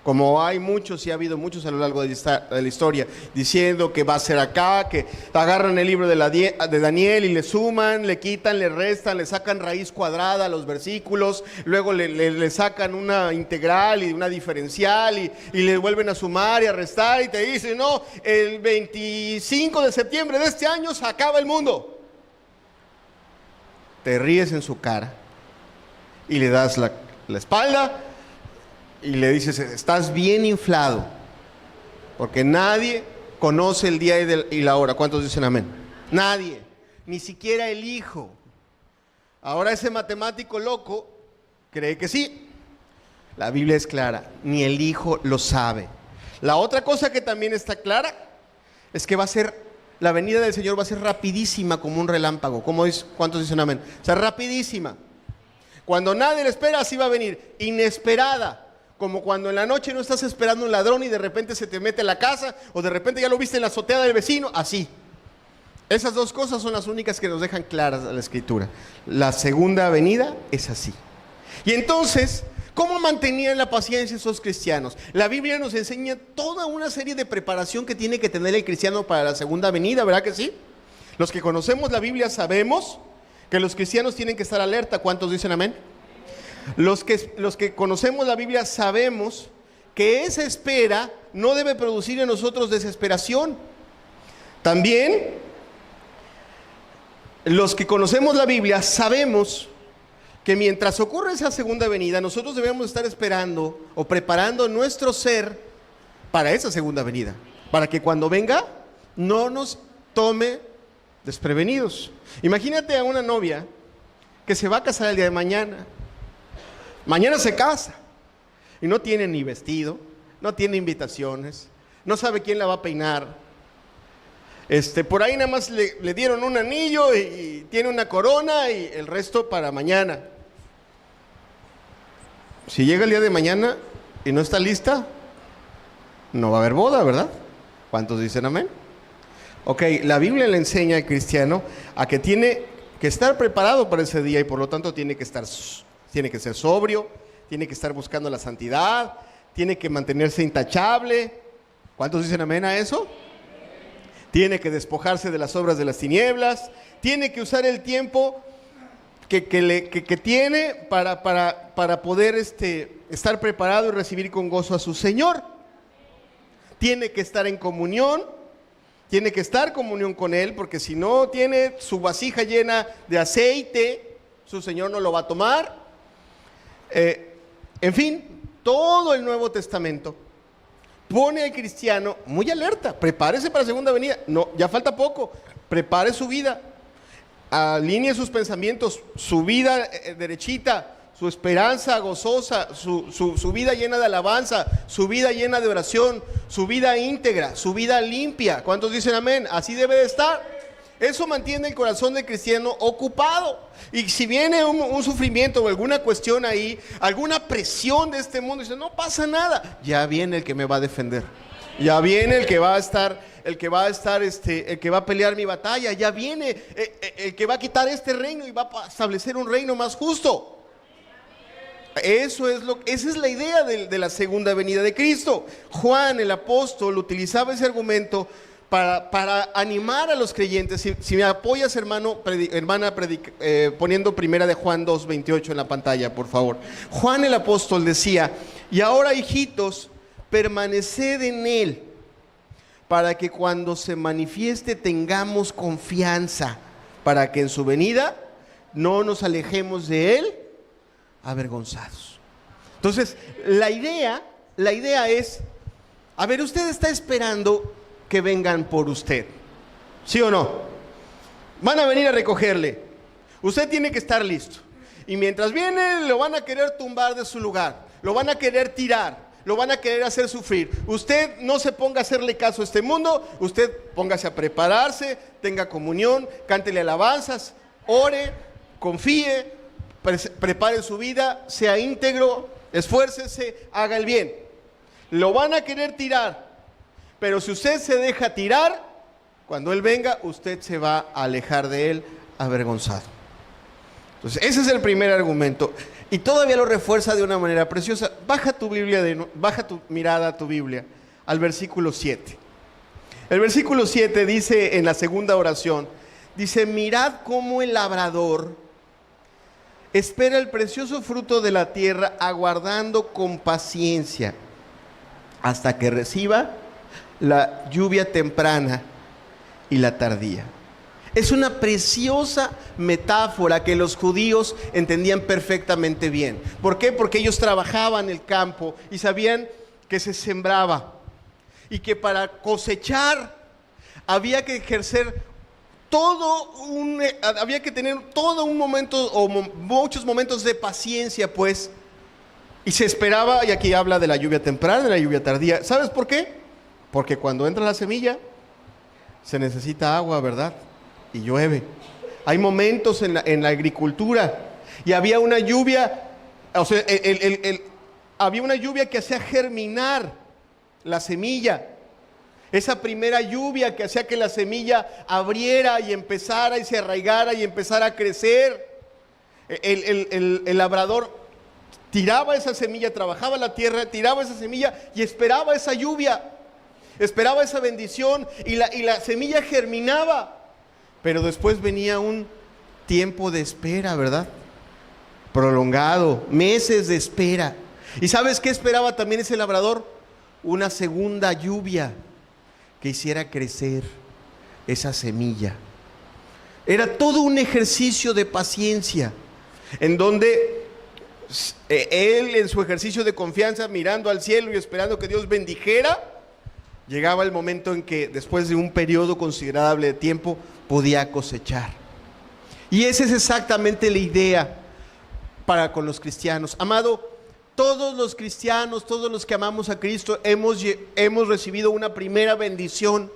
como hay muchos y ha habido muchos a lo largo de la historia, diciendo que va a ser acá, que agarran el libro de Daniel y le suman, le quitan, le restan, le sacan raíz cuadrada a los versículos, luego le sacan una integral y una diferencial y le vuelven a sumar y a restar y te dicen, no, el 25 de septiembre de este año se acaba el mundo. Te ríes en su cara y le das la espalda y le dices, estás bien inflado, porque nadie conoce el día y la hora. ¿Cuántos dicen amén? Nadie, ni siquiera el Hijo. Ahora ese matemático loco cree que sí. La Biblia es clara, ni el Hijo lo sabe. La otra cosa que también está clara es que la venida del Señor va a ser rapidísima como un relámpago. ¿Cuántos dicen amén? O sea, rapidísima. Cuando nadie le espera, así va a venir, inesperada. Como cuando en la noche no estás esperando un ladrón y de repente se te mete en la casa, o de repente ya lo viste en la azotea del vecino, así. Esas dos cosas son las únicas que nos dejan claras la Escritura. La segunda venida es así. Y entonces, ¿cómo mantenían la paciencia esos cristianos? La Biblia nos enseña toda una serie de preparación que tiene que tener el cristiano para la segunda venida, ¿verdad que sí? Los que conocemos la Biblia sabemos que los cristianos tienen que estar alerta. ¿Cuántos dicen amén? Los que conocemos la Biblia sabemos que esa espera no debe producir en nosotros desesperación. También los que conocemos la Biblia sabemos que mientras ocurre esa segunda venida, nosotros debemos estar esperando o preparando nuestro ser para esa segunda venida, para que cuando venga no nos tome desprevenidos. Imagínate a una novia que se va a casar el día de mañana. Mañana se casa y no tiene ni vestido, no tiene invitaciones, no sabe quién la va a peinar. Por ahí nada más le dieron un anillo y tiene una corona y el resto para mañana. Si llega el día de mañana y no está lista, no va a haber boda, ¿verdad? ¿Cuántos dicen amén? Ok, la Biblia le enseña al cristiano a que tiene que estar preparado para ese día y por lo tanto tiene que ser sobrio, tiene que estar buscando la santidad, tiene que mantenerse intachable. ¿Cuántos dicen amén a eso? Tiene que despojarse de las obras de las tinieblas, tiene que usar el tiempo que tiene para poder estar preparado y recibir con gozo a su Señor. Tiene que estar en comunión, tiene que estar en comunión con Él, porque si no tiene su vasija llena de aceite, su Señor no lo va a tomar. En fin, todo el Nuevo Testamento pone al cristiano muy alerta. Prepárese para la segunda venida. No, ya falta poco. Prepare su vida. Alinee sus pensamientos, su vida derechita, su esperanza gozosa, su vida llena de alabanza, su vida llena de oración, su vida íntegra, su vida limpia. ¿Cuántos dicen amén? Así debe de estar. Eso mantiene el corazón del cristiano ocupado. Y si viene un sufrimiento o alguna cuestión ahí, alguna presión de este mundo, dice, no pasa nada. Ya viene el que me va a defender. Ya viene el que va a estar, el que va a pelear mi batalla. Ya viene el que va a quitar este reino y va a establecer un reino más justo. Esa es la idea de la segunda venida de Cristo. Juan, el apóstol, utilizaba ese argumento para animar a los creyentes. Si me apoyas, hermana, poniendo primera de Juan 2:28 en la pantalla, por favor. Juan el apóstol decía: y ahora, hijitos, permaneced en él, para que cuando se manifieste tengamos confianza, para que en su venida no nos alejemos de él avergonzados. Entonces, la idea es, a ver, usted está esperando que vengan por usted, ¿sí o no? Van a venir a recogerle, usted tiene que estar listo, y mientras viene lo van a querer tumbar de su lugar, lo van a querer tirar, lo van a querer hacer sufrir. Usted no se ponga a hacerle caso a este mundo, usted póngase a prepararse, tenga comunión, cántele alabanzas, ore, confíe, prepare su vida, sea íntegro, esfuércese, haga el bien. Lo van a querer tirar, pero si usted se deja tirar, cuando él venga, usted se va a alejar de él avergonzado. Entonces, ese es el primer argumento. Y todavía lo refuerza de una manera preciosa. Baja tu mirada a tu Biblia, al versículo 7. El versículo 7 dice, en la segunda oración, dice: mirad cómo el labrador espera el precioso fruto de la tierra, aguardando con paciencia hasta que reciba la lluvia temprana y la tardía. Es una preciosa metáfora que los judíos entendían perfectamente bien. ¿Por qué? Porque ellos trabajaban el campo y sabían que se sembraba y que para cosechar había que había que tener todo un momento o muchos momentos de paciencia, pues, y se esperaba. Y aquí habla de la lluvia temprana, de la lluvia tardía. ¿Sabes por qué? Porque cuando entra la semilla se necesita agua, ¿verdad? Y llueve. Hay momentos en la agricultura, y había una lluvia, o sea, había una lluvia que hacía germinar la semilla. Esa primera lluvia que hacía que la semilla abriera y empezara y se arraigara y empezara a crecer. El labrador tiraba esa semilla, trabajaba la tierra, tiraba esa semilla y esperaba esa lluvia, esperaba esa bendición, y la semilla germinaba. Pero después venía un tiempo de espera, ¿verdad? Prolongado, meses de espera. ¿Y sabes qué esperaba también ese labrador? Una segunda lluvia que hiciera crecer esa semilla. Era todo un ejercicio de paciencia, en donde él, en su ejercicio de confianza, mirando al cielo y esperando que Dios bendijera, llegaba el momento en que, después de un periodo considerable de tiempo, podía cosechar. Y esa es exactamente la idea para con los cristianos. Amado, todos los cristianos, todos los que amamos a Cristo, hemos recibido una primera bendición,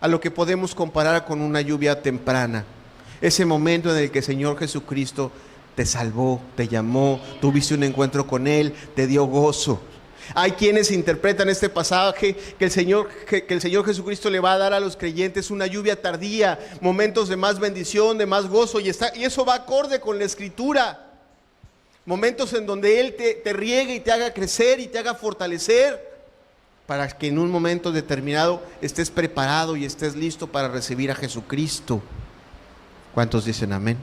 a lo que podemos comparar con una lluvia temprana. Ese momento en el que el Señor Jesucristo te salvó, te llamó, tuviste un encuentro con Él, te dio gozo. Hay quienes interpretan este pasaje que el Señor Jesucristo le va a dar a los creyentes una lluvia tardía, momentos de más bendición, de más gozo, y eso va acorde con la Escritura. Momentos en donde Él te riegue y te haga crecer y te haga fortalecer, para que en un momento determinado estés preparado y estés listo para recibir a Jesucristo. ¿Cuántos dicen amén?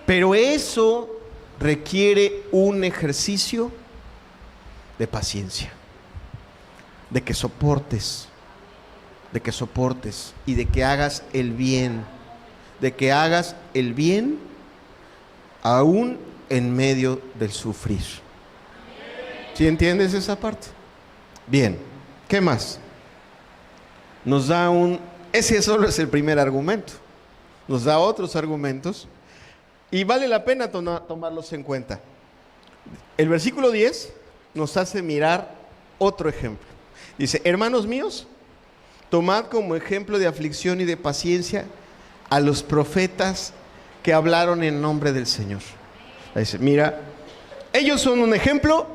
Pero eso requiere un ejercicio de paciencia, de que soportes y de que hagas el bien, aún en medio del sufrir. ¿Sí entiendes esa parte? Bien, ¿qué más? Ese solo es el primer argumento. Nos da otros argumentos y vale la pena tomarlos en cuenta. El versículo 10 nos hace mirar otro ejemplo. Dice: hermanos míos, tomad como ejemplo de aflicción y de paciencia a los profetas que hablaron en nombre del Señor. Dice: mira, ellos son un ejemplo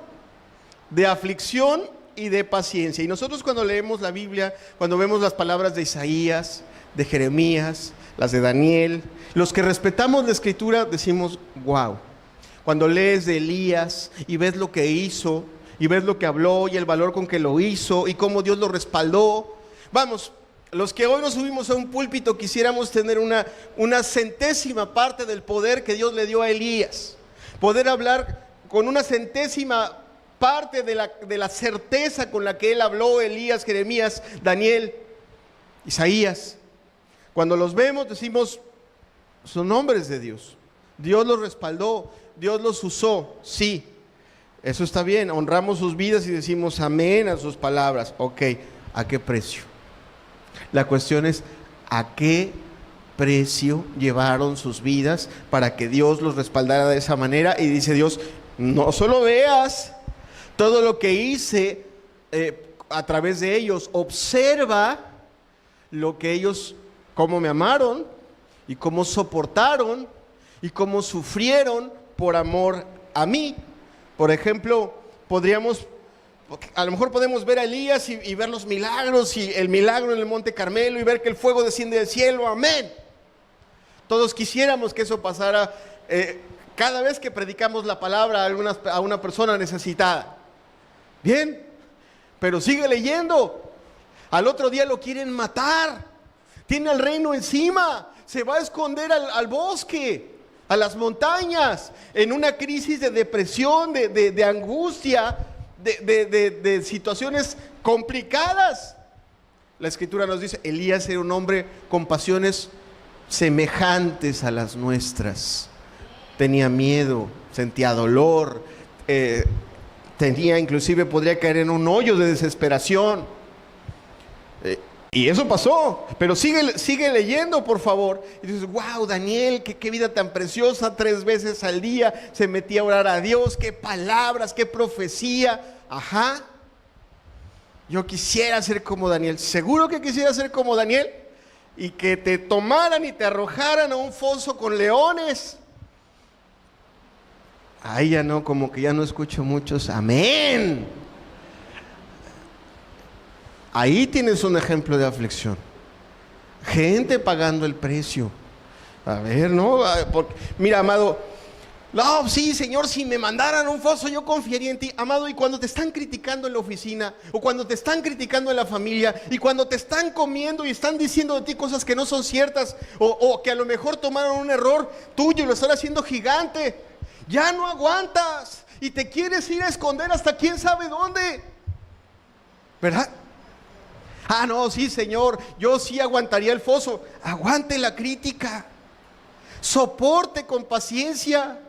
de aflicción y de paciencia. Y nosotros, cuando leemos la Biblia, cuando vemos las palabras de Isaías, de Jeremías, las de Daniel, los que respetamos la Escritura, decimos: wow. Cuando lees de Elías y ves lo que hizo, y ves lo que habló y el valor con que lo hizo y cómo Dios lo respaldó. Vamos, los que hoy nos subimos a un púlpito quisiéramos tener una centésima parte del poder que Dios le dio a Elías. Poder hablar con una centésima parte de la certeza con la que él habló, Elías, Jeremías, Daniel, Isaías. Cuando los vemos decimos, son hombres de Dios. Dios los respaldó, Dios los usó, sí. Eso está bien, honramos sus vidas y decimos amén a sus palabras. Ok, ¿a qué precio? La cuestión es, ¿a qué precio llevaron sus vidas para que Dios los respaldara de esa manera? Y dice Dios, no solo veas todo lo que hice a través de ellos, observa lo que ellos, cómo me amaron y cómo soportaron y cómo sufrieron por amor a mí. Por ejemplo, a lo mejor podemos ver a Elías y ver los milagros y el milagro en el Monte Carmelo y ver que el fuego desciende del cielo, amén. Todos quisiéramos que eso pasara cada vez que predicamos la palabra a una persona necesitada. Bien, pero sigue leyendo. Al otro día lo quieren matar, tiene el reino encima, se va a esconder al bosque, a las montañas, en una crisis de depresión, de angustia, de situaciones complicadas. La Escritura nos dice, Elías era un hombre con pasiones semejantes a las nuestras. Tenía miedo, sentía dolor, inclusive podría caer en un hoyo de desesperación. Y eso pasó, pero sigue leyendo, por favor. Y dices, wow, Daniel, qué vida tan preciosa, 3 veces al día se metía a orar a Dios, qué palabras, qué profecía. Ajá, yo quisiera ser como Daniel, seguro que quisiera ser como Daniel, y que te tomaran y te arrojaran a un foso con leones. Ahí ya no, como que ya no escucho muchos, amén. Ahí tienes un ejemplo de aflicción. Gente pagando el precio. A ver, ¿no? Porque, mira, amado, no, sí, Señor, si me mandaran a un foso, yo confiaría en ti. Amado, y cuando te están criticando en la oficina, o cuando te están criticando en la familia, y cuando te están comiendo y están diciendo de ti cosas que no son ciertas, o que a lo mejor tomaron un error tuyo y lo están haciendo gigante, ya no aguantas y te quieres ir a esconder hasta quién sabe dónde, ¿verdad? Ah, no, sí, Señor, yo sí aguantaría el foso. Aguante la crítica, soporte con paciencia,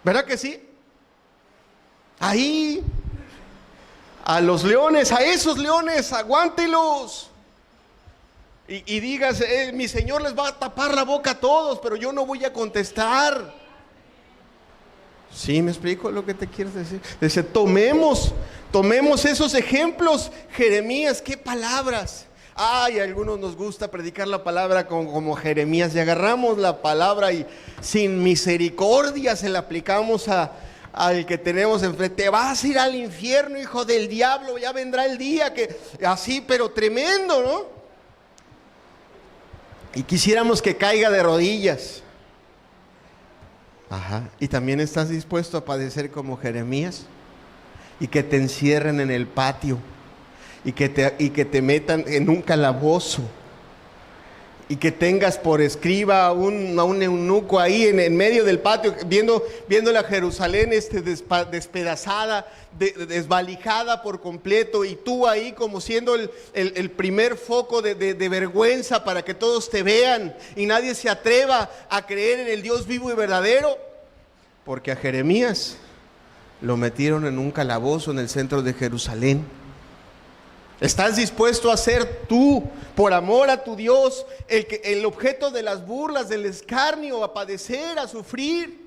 ¿verdad que sí? Ahí, a los leones, a esos leones, aguántelos. Y digas, mi Señor les va a tapar la boca a todos, pero yo no voy a contestar. ¿Sí me explico lo que te quieres decir? Dice, tomemos esos ejemplos. Jeremías, qué palabras. Ay, a algunos nos gusta predicar la palabra como Jeremías, y agarramos la palabra y sin misericordia se la aplicamos al que tenemos enfrente. Te vas a ir al infierno, hijo del diablo, ya vendrá el día que así, pero tremendo, ¿no? Y quisiéramos que caiga de rodillas. Ajá. ¿Y también estás dispuesto a padecer como Jeremías? Y que te encierren en el patio y que te metan en un calabozo y que tengas por escriba a un eunuco ahí en medio del patio viendo la Jerusalén despedazada, desvalijada por completo, y tú ahí como siendo el primer foco de vergüenza para que todos te vean y nadie se atreva a creer en el Dios vivo y verdadero. Porque a Jeremías lo metieron en un calabozo en el centro de Jerusalén. ¿Estás dispuesto a ser tú, por amor a tu Dios, el objeto de las burlas, del escarnio, a padecer, a sufrir?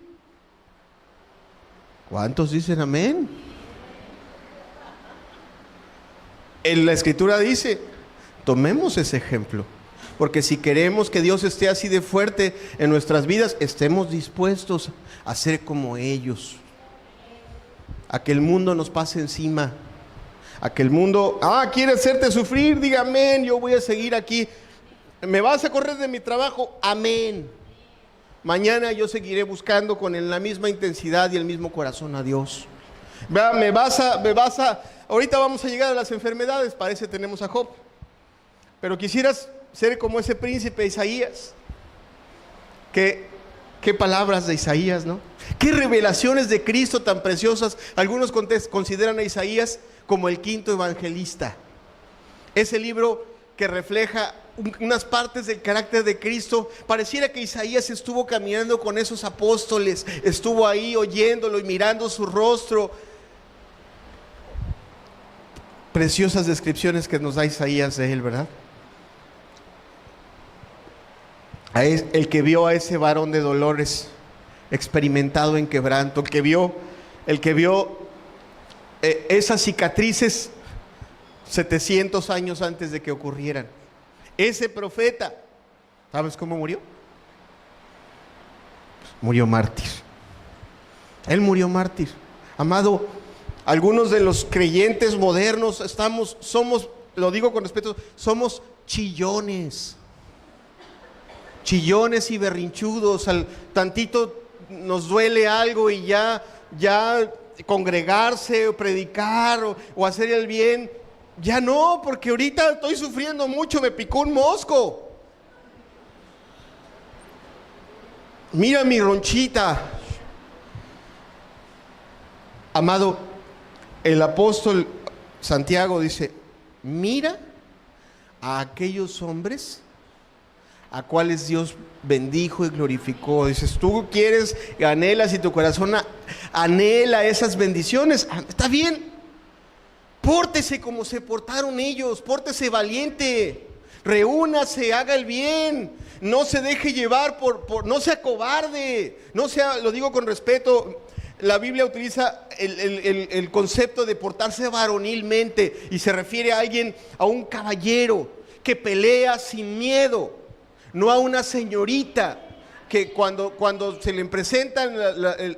¿Cuántos dicen amén? En la Escritura dice, tomemos ese ejemplo, porque si queremos que Dios esté así de fuerte en nuestras vidas, estemos dispuestos a ser como ellos, a que el mundo nos pase encima, a que el mundo, quiere hacerte sufrir, diga amén, yo voy a seguir aquí. ¿Me vas a correr de mi trabajo? Amén. Mañana yo seguiré buscando con la misma intensidad y el mismo corazón a Dios. Ahorita vamos a llegar a las enfermedades, parece tenemos a Job. Pero quisieras ser como ese príncipe Isaías. Qué palabras de Isaías, ¿no? Qué revelaciones de Cristo tan preciosas. Algunos consideran a Isaías como el quinto evangelista. Ese libro que refleja unas partes del carácter de Cristo. Pareciera que Isaías estuvo caminando con esos apóstoles, estuvo ahí oyéndolo y mirando su rostro. Preciosas descripciones que nos da Isaías de él, ¿verdad? El que vio a ese varón de dolores, experimentado en quebranto, el que vio esas cicatrices 700 años antes de que ocurrieran. Ese profeta, ¿sabes cómo murió? Murió mártir. Él murió mártir. Amado, algunos de los creyentes modernos somos, lo digo con respeto, somos chillones y berrinchudos. Tantito nos duele algo y ya congregarse o predicar o hacer el bien, ya no, porque ahorita estoy sufriendo mucho, me picó un mosco. Mira mi ronchita. Amado, el apóstol Santiago dice, mira a aquellos hombres a cuales Dios bendijo y glorificó. Dices, tú quieres, anhelas y tu corazón anhela esas bendiciones. Está bien, pórtese como se portaron ellos, pórtese valiente, reúnase, haga el bien, no se deje llevar no sea cobarde, lo digo con respeto. La Biblia utiliza el concepto de portarse varonilmente y se refiere a un caballero que pelea sin miedo, no a una señorita que cuando se le presentan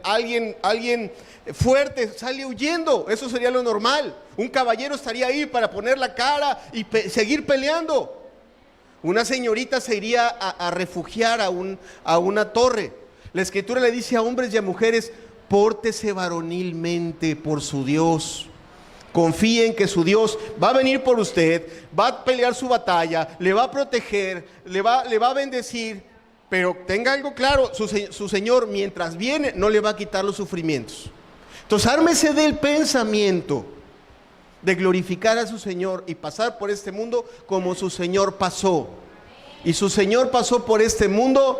alguien fuerte sale huyendo. Eso sería lo normal. Un caballero estaría ahí para poner la cara y seguir peleando. Una señorita se iría a refugiar a una torre. La Escritura le dice a hombres y a mujeres, pórtese varonilmente por su Dios. Confíen que su Dios va a venir por usted, va a pelear su batalla, le va a proteger, le va a bendecir. Pero tenga algo claro, su Señor mientras viene no le va a quitar los sufrimientos. Entonces ármese del pensamiento de glorificar a su Señor y pasar por este mundo como su Señor pasó. Y su Señor pasó por este mundo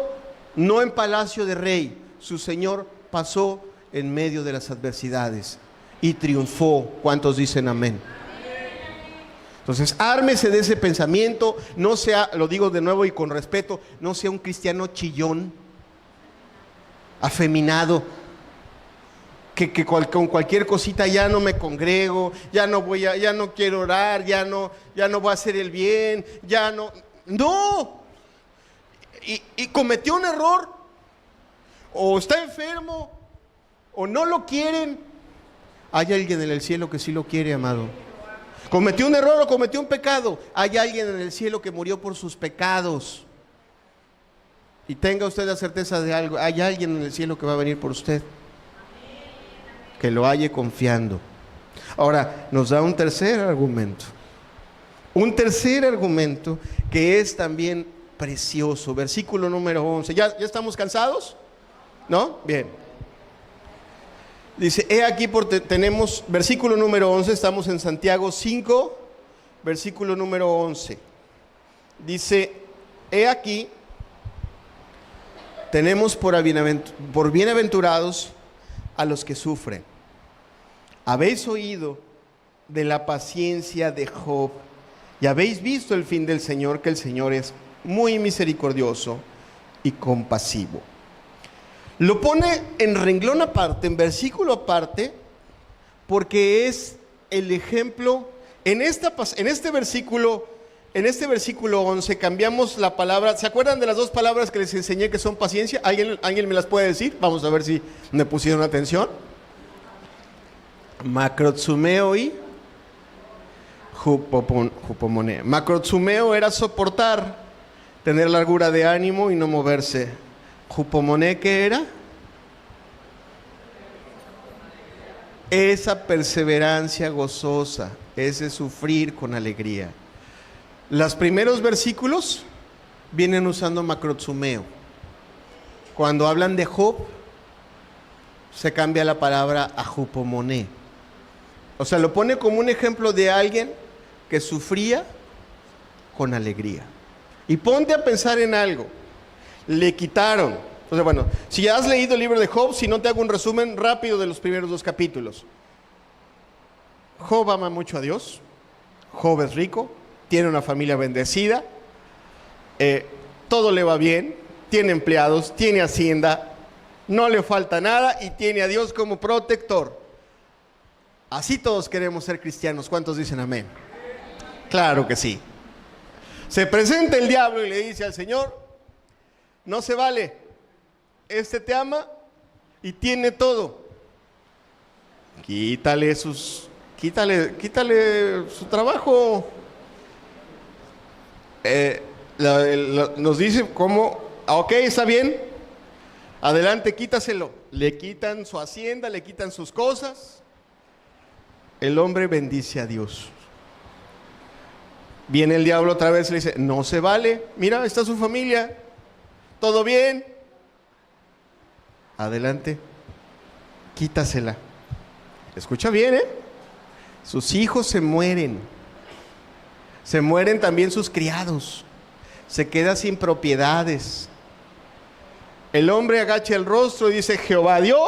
no en palacio de rey, su Señor pasó en medio de las adversidades y triunfó. ¿Cuántos dicen amén? Entonces ármese de ese pensamiento, no sea, lo digo de nuevo y con respeto, no sea un cristiano chillón, afeminado, que con cualquier cosita ya no me congrego, ya no quiero orar, ya no voy a hacer el bien, no, y cometió un error, o está enfermo, o no lo quieren. Hay alguien en el cielo que sí lo quiere, amado. Cometió un error o cometió un pecado, hay alguien en el cielo que murió por sus pecados. Y tenga usted la certeza de algo, hay alguien en el cielo que va a venir por usted, que lo halle confiando. Ahora, nos da un tercer argumento que es también precioso. Versículo número 11. ¿Ya estamos cansados? ¿No? Bien. Dice, he aquí tenemos versículo número 11, estamos en Santiago 5, versículo número 11. Dice, he aquí, tenemos por bienaventurados a los que sufren. Habéis oído de la paciencia de Job y habéis visto el fin del Señor, que el Señor es muy misericordioso y compasivo. Lo pone en renglón aparte, en versículo aparte, porque es el ejemplo. En este versículo 11 cambiamos la palabra. ¿Se acuerdan de las dos palabras que les enseñé que son paciencia? ¿Alguien me las puede decir? Vamos a ver si me pusieron atención. Macrotsumeo y Macrotsumeo era soportar, tener largura de ánimo y no moverse Hupomone, ¿qué era? Esa perseverancia gozosa, ese sufrir con alegría. Los primeros versículos vienen usando macrotsumeo. Cuando hablan de Job, se cambia la palabra a hupomone. O sea, lo pone como un ejemplo de alguien que sufría con alegría. Y ponte a pensar en algo. Le quitaron. O sea, bueno, si ya has leído el libro de Job, si no te hago un resumen rápido de los primeros 2 capítulos. Job ama mucho a Dios. Job es rico. Tiene una familia bendecida. Todo le va bien. Tiene empleados. Tiene hacienda. No le falta nada y tiene a Dios como protector. Así todos queremos ser cristianos. ¿Cuántos dicen amén? Claro que sí. Se presenta el diablo y le dice al Señor: no se vale, este te ama y tiene todo. Quítale su trabajo. Nos dice cómo, ok, está bien, adelante, quítaselo. Le quitan su hacienda, le quitan sus cosas. El hombre bendice a Dios. Viene el diablo otra vez y le dice: no se vale, mira, está su familia, todo bien, adelante, quítasela. Escucha bien, sus hijos se mueren también sus criados, se queda sin propiedades. El hombre agacha el rostro y dice: Jehová dio,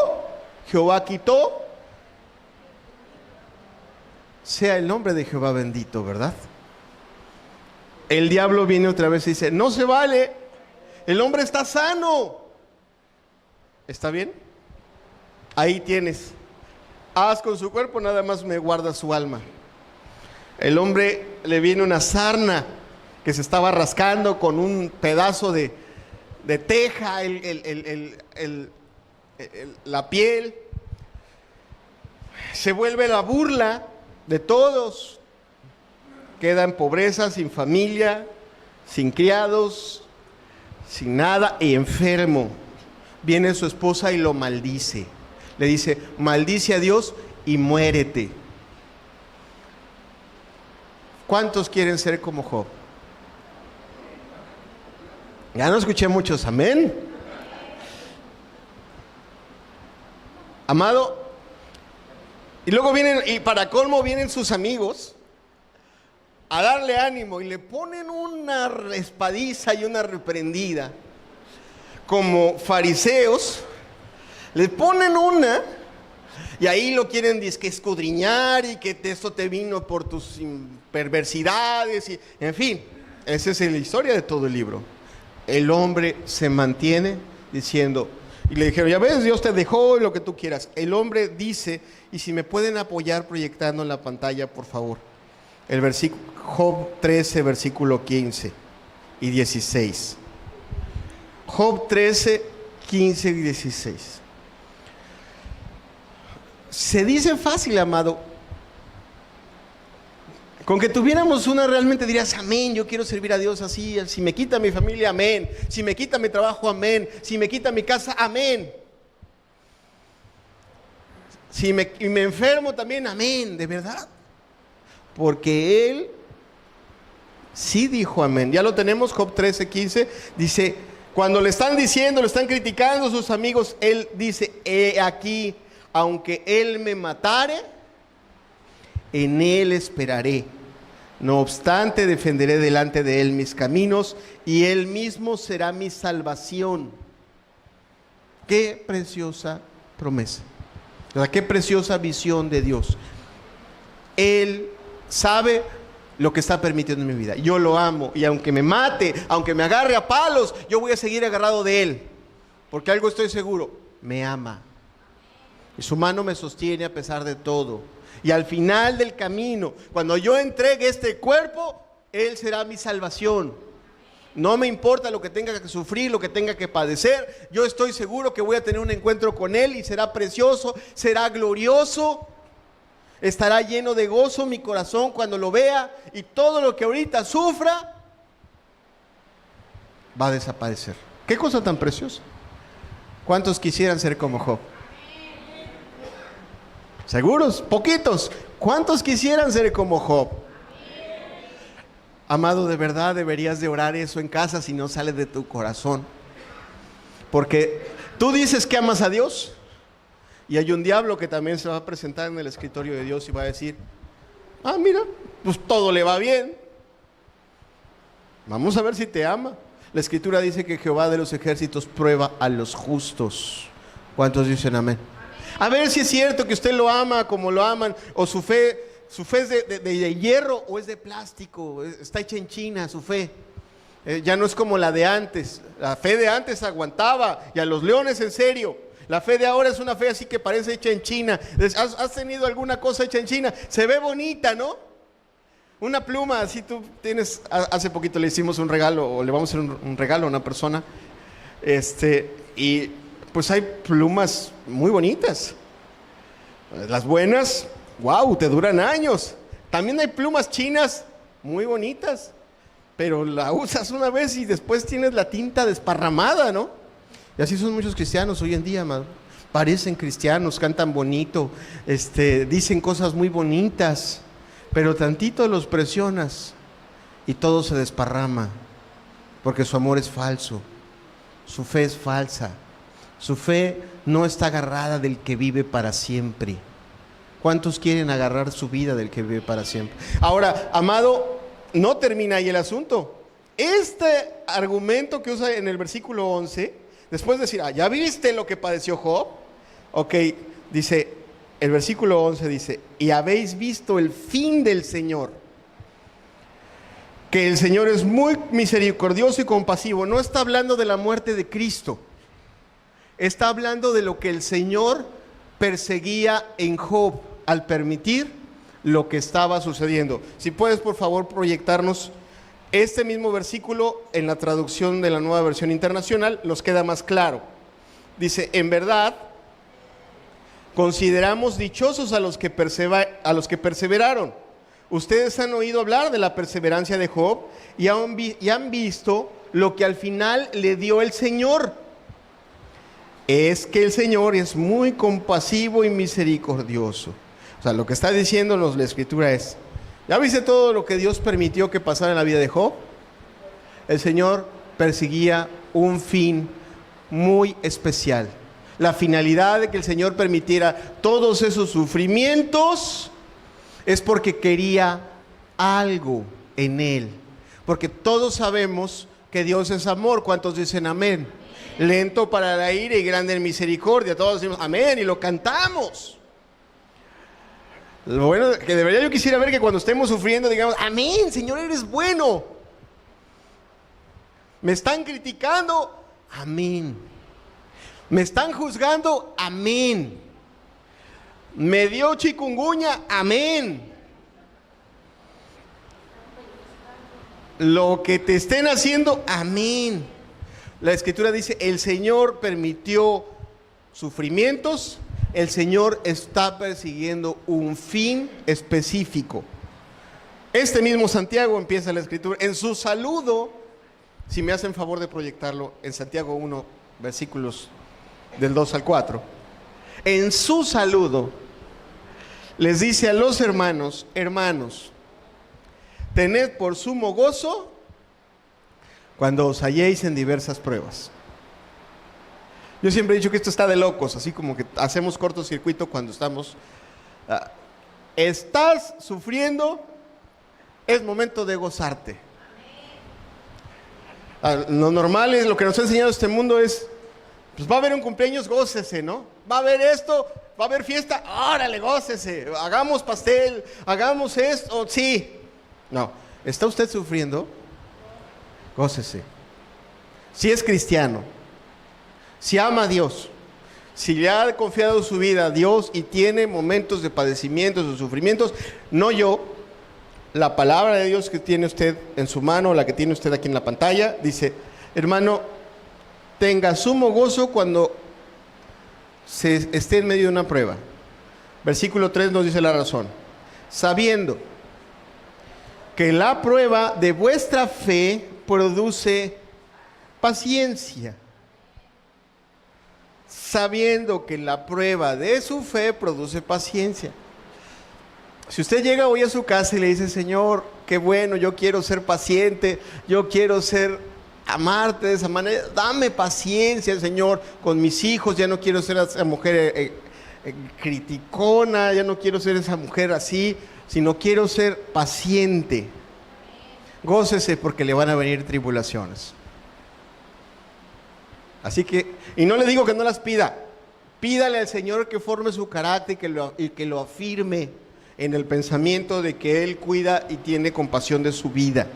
Jehová quitó, sea el nombre de Jehová bendito, ¿verdad? El diablo viene otra vez y dice: no se vale, el hombre está sano. ¿Está bien? Ahí tienes. Haz con su cuerpo, nada más me guarda su alma. El hombre le viene una sarna que se estaba rascando con un pedazo de teja, la piel. Se vuelve la burla de todos. Queda en pobreza, sin familia, sin criados, sin nada y enfermo. Viene su esposa y lo maldice. Le dice: maldice a Dios y muérete. ¿Cuántos quieren ser como Job? Ya no escuché muchos amén. Amado, y luego vienen, y para colmo vienen sus amigos a darle ánimo y le ponen una espadiza y una reprendida. Como fariseos, le ponen una y ahí lo quieren dizque escudriñar y que esto te vino por tus perversidades y en fin, esa es la historia de todo el libro. El hombre se mantiene diciendo, y le dijeron: ya ves, Dios te dejó y lo que tú quieras. El hombre dice, y si me pueden apoyar proyectando en la pantalla, por favor, el versículo Job 13, versículo 15 y 16. Job 13, 15 y 16. Se dice fácil, amado. Con que tuviéramos una, realmente dirías: amén, yo quiero servir a Dios así. Si me quita mi familia, amén. Si me quita mi trabajo, amén. Si me quita mi casa, amén. Si me enfermo también, amén, de verdad. Porque Él sí dijo amén. Ya lo tenemos, Job 13, 15. Dice, cuando le están diciendo, le están criticando sus amigos, Él dice: he aquí, aunque Él me matare, en Él esperaré. No obstante, defenderé delante de Él mis caminos, y Él mismo será mi salvación. Qué preciosa promesa, ¿verdad? Qué preciosa visión de Dios. Él sabe lo que está permitiendo en mi vida. Yo lo amo, y aunque me mate, aunque me agarre a palos, yo voy a seguir agarrado de Él, porque algo estoy seguro: me ama. Y su mano me sostiene a pesar de todo. Y al final del camino, cuando yo entregue este cuerpo, Él será mi salvación. No me importa lo que tenga que sufrir, lo que tenga que padecer. Yo estoy seguro que voy a tener un encuentro con Él y será precioso, será glorioso. Estará lleno de gozo mi corazón cuando lo vea, y todo lo que ahorita sufra va a desaparecer. ¿Qué cosa tan preciosa? ¿Cuántos quisieran ser como Job? ¿Seguros? Poquitos. ¿Cuántos quisieran ser como Job? Amado, de verdad deberías de orar eso en casa si no sale de tu corazón. Porque tú dices que amas a Dios y hay un diablo que también se va a presentar en el escritorio de Dios y va a decir: ah, mira, pues todo le va bien. Vamos a ver si te ama. La escritura dice que Jehová de los ejércitos prueba a los justos. ¿Cuántos dicen amén? A ver si es cierto que usted lo ama como lo aman, o su fe es de hierro o es de plástico, está hecha en China su fe. Ya no es como la de antes. La fe de antes aguantaba, y a los leones en serio. La fe de ahora es una fe así que parece hecha en China. ¿Has tenido alguna cosa hecha en China? Se ve bonita, ¿no? Una pluma, así tú tienes. Hace poquito le hicimos un regalo, o le vamos a hacer un regalo a una persona. Y pues hay plumas muy bonitas. Las buenas, wow, te duran años. También hay plumas chinas muy bonitas, pero la usas una vez y después tienes la tinta desparramada, ¿no? Y así son muchos cristianos hoy en día, amado. Parecen cristianos, cantan bonito, dicen cosas muy bonitas, pero tantito los presionas y todo se desparrama, porque su amor es falso, su fe es falsa, su fe no está agarrada del que vive para siempre. ¿Cuántos quieren agarrar su vida del que vive para siempre? Ahora, amado, no termina ahí el asunto. Este argumento que usa en el versículo 11, después de decir, ¿ya viste lo que padeció Job? Ok, dice, el versículo 11 dice, y habéis visto el fin del Señor, que el Señor es muy misericordioso y compasivo. No está hablando de la muerte de Cristo, está hablando de lo que el Señor perseguía en Job al permitir lo que estaba sucediendo. Si puedes, por favor, proyectarnos este mismo versículo en la traducción de la Nueva Versión Internacional, nos queda más claro. Dice, en verdad, consideramos dichosos a los que perseveraron. Ustedes han oído hablar de la perseverancia de Job y han visto lo que al final le dio el Señor. Es que el Señor es muy compasivo y misericordioso. O sea, lo que está diciéndonos la Escritura es, ¿ya viste todo lo que Dios permitió que pasara en la vida de Job? El Señor perseguía un fin muy especial. La finalidad de que el Señor permitiera todos esos sufrimientos es porque quería algo en él. Porque todos sabemos que Dios es amor. ¿Cuántos dicen amén? Lento para la ira y grande en misericordia. Todos decimos amén y lo cantamos. Lo bueno que yo quisiera ver que cuando estemos sufriendo digamos, amén, Señor, eres bueno. Me están criticando, amén. Me están juzgando, amén. Me dio chikungunya, amén. Lo que te estén haciendo, amén. La Escritura dice, el Señor permitió sufrimientos, el Señor está persiguiendo un fin específico. Este mismo Santiago empieza la Escritura, en su saludo, si me hacen favor de proyectarlo, en Santiago 1, versículos del 2 al 4. En su saludo, les dice a los hermanos, tened por sumo gozo cuando os halléis en diversas pruebas. Yo siempre he dicho que esto está de locos, así como que hacemos cortocircuito cuando estamos. Estás sufriendo, es momento de gozarte. Lo normal es, lo que nos ha enseñado este mundo es, pues va a haber un cumpleaños, gócese, ¿no? Va a haber esto, va a haber fiesta, órale, gócese, hagamos pastel, hagamos esto, sí. No, ¿está usted sufriendo? Gócese. Si es cristiano, si ama a Dios, si le ha confiado su vida a Dios y tiene momentos de padecimientos, de sufrimientos, no yo, la palabra de Dios que tiene usted en su mano, la que tiene usted aquí en la pantalla, dice, hermano, tenga sumo gozo cuando se esté en medio de una prueba. Versículo 3 nos dice la razón. Sabiendo que la prueba de vuestra fe produce paciencia. sabiendo que la prueba de su fe produce paciencia. Si usted llega hoy a su casa y le dice: Señor, qué bueno, yo quiero ser paciente, yo quiero amarte de esa manera, dame paciencia, Señor, con mis hijos, ya no quiero ser esa mujer criticona, ya no quiero ser esa mujer así, sino quiero ser paciente. Gócese, porque le van a venir tribulaciones. Así que, y no le digo que no las pida, pídale al Señor que forme su carácter y que lo afirme en el pensamiento de que Él cuida y tiene compasión de su vida.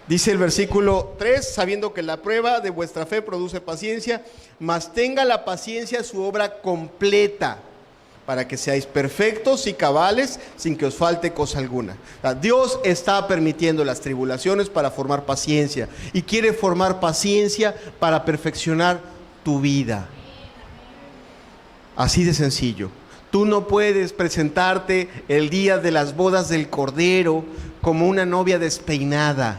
Dice el versículo 3: sabiendo que la prueba de vuestra fe produce paciencia, mas tenga la paciencia su obra completa, para que seáis perfectos y cabales, sin que os falte cosa alguna. O sea, Dios está permitiendo las tribulaciones para formar paciencia, y quiere formar paciencia para perfeccionar tu vida. Así de sencillo. Tú no puedes presentarte el día de las bodas del Cordero como una novia despeinada.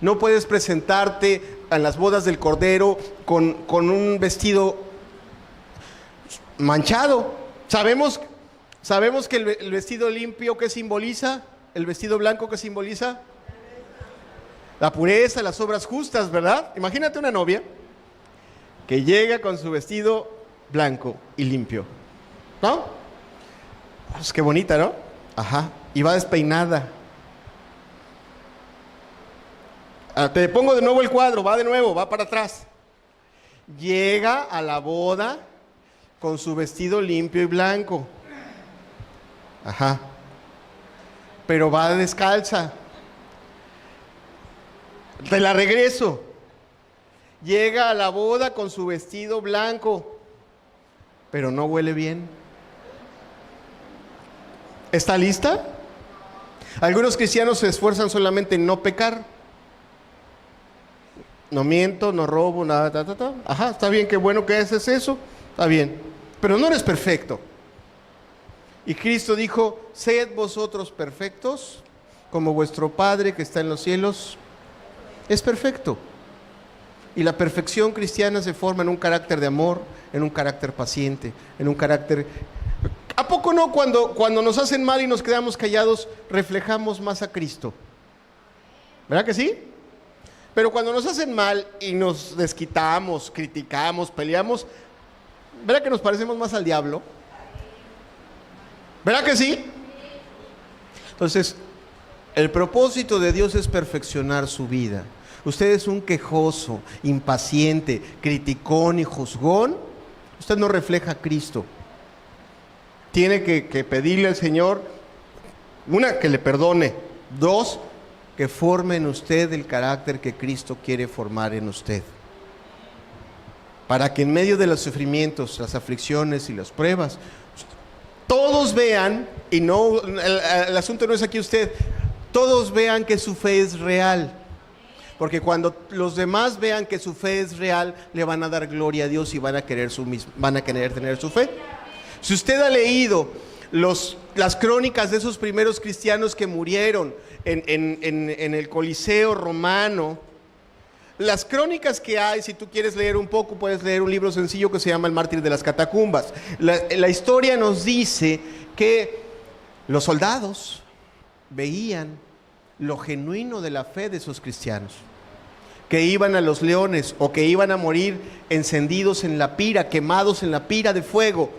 No puedes presentarte a las bodas del Cordero con un vestido manchado. Sabemos que el vestido limpio, ¿qué simboliza? El vestido blanco, ¿qué simboliza? La pureza, las obras justas, ¿verdad? Imagínate una novia que llega con su vestido blanco y limpio, ¿no? Pues qué bonita, ¿no? Ajá. Y va despeinada. Te pongo de nuevo el cuadro, va para atrás. Llega a la boda con su vestido limpio y blanco. Ajá. Pero va descalza. Te la regreso. Llega a la boda con su vestido blanco, pero no huele bien. ¿Está lista? Algunos cristianos se esfuerzan solamente en no pecar. No miento, no robo, nada, Ajá, está bien, qué bueno que haces eso, está bien. Pero no eres perfecto. Y Cristo dijo: sed vosotros perfectos, como vuestro Padre que está en los cielos es perfecto. Y la perfección cristiana se forma en un carácter de amor, en un carácter paciente, en un carácter... ¿A poco no cuando nos hacen mal y nos quedamos callados, reflejamos más a Cristo? ¿Verdad que sí? Pero cuando nos hacen mal y nos desquitamos, criticamos, peleamos, ¿verdad que nos parecemos más al diablo? ¿Verdad que sí? Entonces, el propósito de Dios es perfeccionar su vida. Usted es un quejoso, impaciente, criticón y juzgón. Usted no refleja a Cristo. Tiene que pedirle al Señor, una, que le perdone. Dos, que forme en usted el carácter que Cristo quiere formar en usted. Para que en medio de los sufrimientos, las aflicciones y las pruebas, todos vean, y no, el asunto no es aquí usted, todos vean que su fe es real. Porque cuando los demás vean que su fe es real, le van a dar gloria a Dios y van a querer tener su fe. Si usted ha leído las crónicas de esos primeros cristianos que murieron en el Coliseo romano, las crónicas que hay, si tú quieres leer un poco, puedes leer un libro sencillo que se llama El mártir de las catacumbas. La historia nos dice que los soldados veían lo genuino de la fe de esos cristianos, que iban a los leones o que iban a morir encendidos en la pira, quemados en la pira de fuego,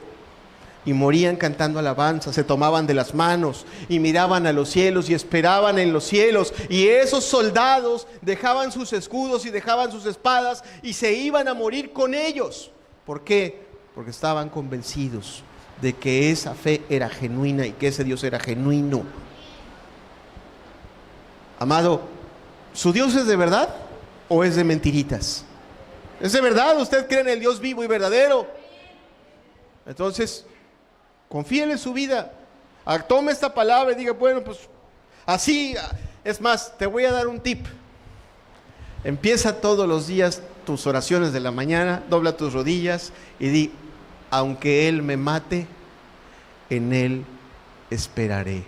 y morían cantando alabanza, se tomaban de las manos y miraban a los cielos y esperaban en los cielos. Y esos soldados dejaban sus escudos y dejaban sus espadas y se iban a morir con ellos. ¿Por qué? Porque estaban convencidos de que esa fe era genuina y que ese Dios era genuino. Amado, ¿su Dios es de verdad o es de mentiritas? ¿Es de verdad? ¿Usted cree en el Dios vivo y verdadero? Entonces, confíele en su vida. Tome esta palabra y diga, bueno, pues así. Es más, te voy a dar un tip. Empieza todos los días tus oraciones de la mañana, dobla tus rodillas y di: aunque Él me mate, en Él esperaré.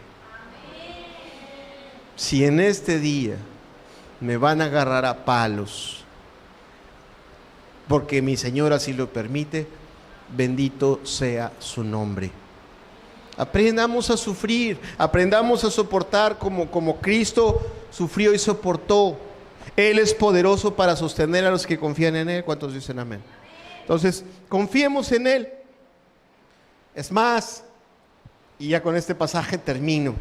Si en este día me van a agarrar a palos, porque mi Señor así lo permite, Bendito sea su nombre. Aprendamos a sufrir, aprendamos a soportar como Cristo sufrió y soportó. Él es poderoso para sostener a los que confían en Él. ¿Cuántos dicen amén? Entonces, confiemos en Él. Es más, y ya con este pasaje termino.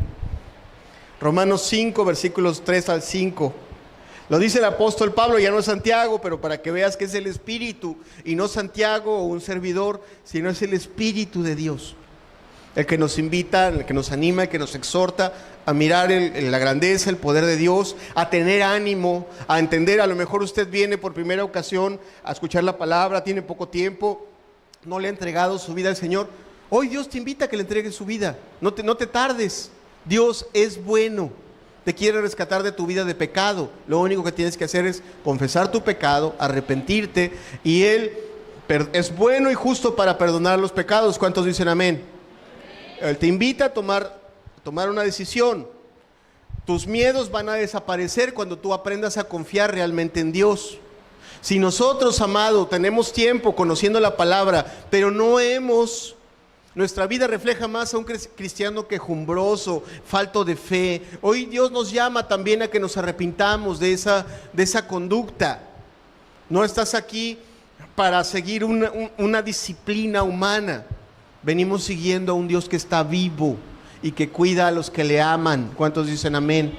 Romanos 5, versículos 3 al 5. Lo dice el apóstol Pablo, ya no es Santiago, pero para que veas que es el Espíritu, y no Santiago o un servidor, sino es el Espíritu de Dios. El que nos invita, el que nos anima, el que nos exhorta a mirar la grandeza, el poder de Dios, a tener ánimo, a entender. A lo mejor usted viene por primera ocasión a escuchar la palabra, tiene poco tiempo, no le ha entregado su vida al Señor. Hoy Dios te invita a que le entregues su vida. No te tardes. Dios es bueno. Te quiere rescatar de tu vida de pecado. Lo único que tienes que hacer es confesar tu pecado, arrepentirte, y Él es bueno y justo para perdonar los pecados. ¿Cuántos dicen amén? Él te invita a tomar una decisión. Tus miedos van a desaparecer cuando tú aprendas a confiar realmente en Dios. Si nosotros, amado, tenemos tiempo conociendo la palabra, pero nuestra vida refleja más a un cristiano quejumbroso, falto de fe. Hoy Dios nos llama también a que nos arrepintamos de esa conducta. No estás aquí para seguir una disciplina humana. Venimos siguiendo a un Dios que está vivo y que cuida a los que le aman. ¿Cuántos dicen amén?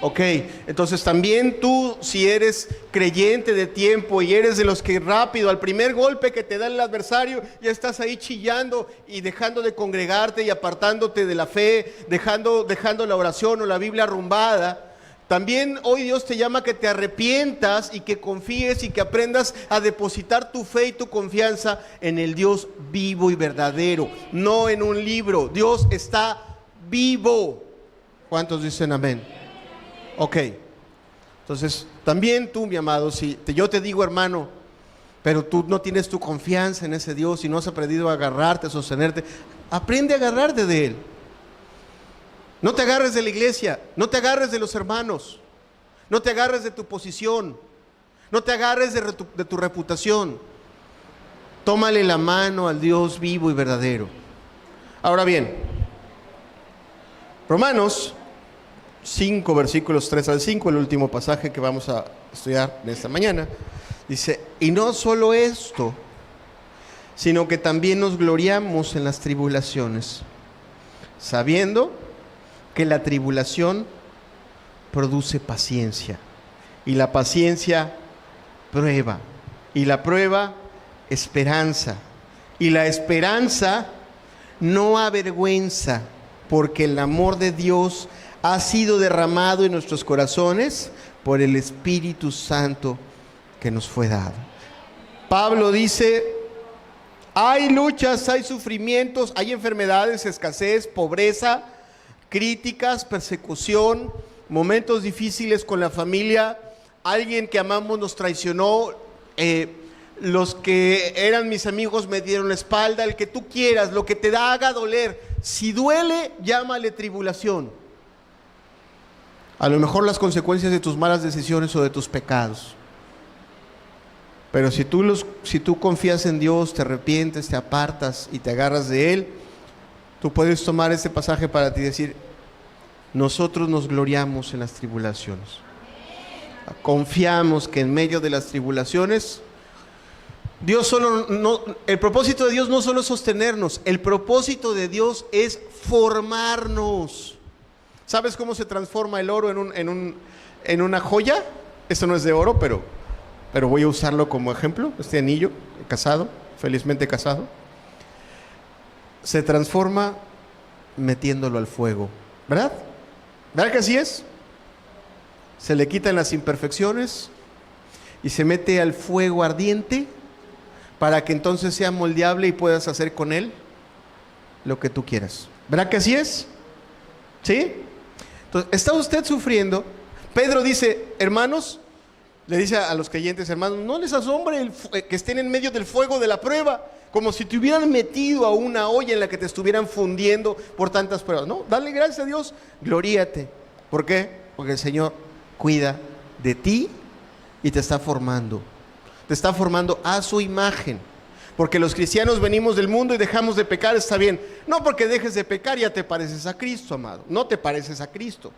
Ok, entonces también tú, si eres creyente de tiempo y eres de los que rápido, al primer golpe que te da el adversario, ya estás ahí chillando y dejando de congregarte y apartándote de la fe, dejando la oración o la Biblia arrumbada. También hoy Dios te llama a que te arrepientas y que confíes y que aprendas a depositar tu fe y tu confianza en el Dios vivo y verdadero, no en un libro. Dios está vivo. ¿Cuántos dicen amén? Ok, entonces también tú, mi amado, si yo te digo, hermano, pero tú no tienes tu confianza en ese Dios y no has aprendido a agarrarte, a sostenerte, aprende a agarrarte de Él. No te agarres de la iglesia, no te agarres de los hermanos, no te agarres de tu posición, no te agarres de tu reputación. Tómale la mano al Dios vivo y verdadero. Ahora bien, Romanos 5, versículos 3 al 5, el último pasaje que vamos a estudiar en esta mañana, dice: y no solo esto, sino que también nos gloriamos en las tribulaciones, sabiendo que la tribulación produce paciencia, y la paciencia prueba, y la prueba esperanza, y la esperanza no avergüenza, porque el amor de Dios ha sido derramado en nuestros corazones por el Espíritu Santo que nos fue dado. Pablo dice: hay luchas, hay sufrimientos, hay enfermedades, escasez, pobreza, críticas, persecución, momentos difíciles con la familia, alguien que amamos nos traicionó, los que eran mis amigos me dieron la espalda, el que tú quieras, lo que te haga doler. Si duele, llámale tribulación. A lo mejor las consecuencias de tus malas decisiones o de tus pecados. Pero si tú confías en Dios, te arrepientes, te apartas y te agarras de Él, tú puedes tomar este pasaje para ti y decir: nosotros nos gloriamos en las tribulaciones. Confiamos que en medio de las tribulaciones, el propósito de Dios no solo es sostenernos, el propósito de Dios es formarnos. ¿Sabes cómo se transforma el oro en una joya? Esto no es de oro, pero voy a usarlo como ejemplo. Este anillo, casado, felizmente casado, se transforma metiéndolo al fuego, ¿verdad? ¿Verdad que así es? Se le quitan las imperfecciones y se mete al fuego ardiente para que entonces sea moldeable y puedas hacer con él lo que tú quieras. ¿Verdad que así es? ¿Sí? Entonces, ¿está usted sufriendo? Pedro dice: hermanos, le dice a los creyentes, hermanos, no les asombre que estén en medio del fuego de la prueba, como si te hubieran metido a una olla en la que te estuvieran fundiendo por tantas pruebas. No, dale gracias a Dios, gloríate. ¿Por qué? Porque el Señor cuida de ti y te está formando. Te está formando a su imagen. Porque los cristianos venimos del mundo y dejamos de pecar, está bien. No porque dejes de pecar ya te pareces a Cristo, amado. No te pareces a Cristo.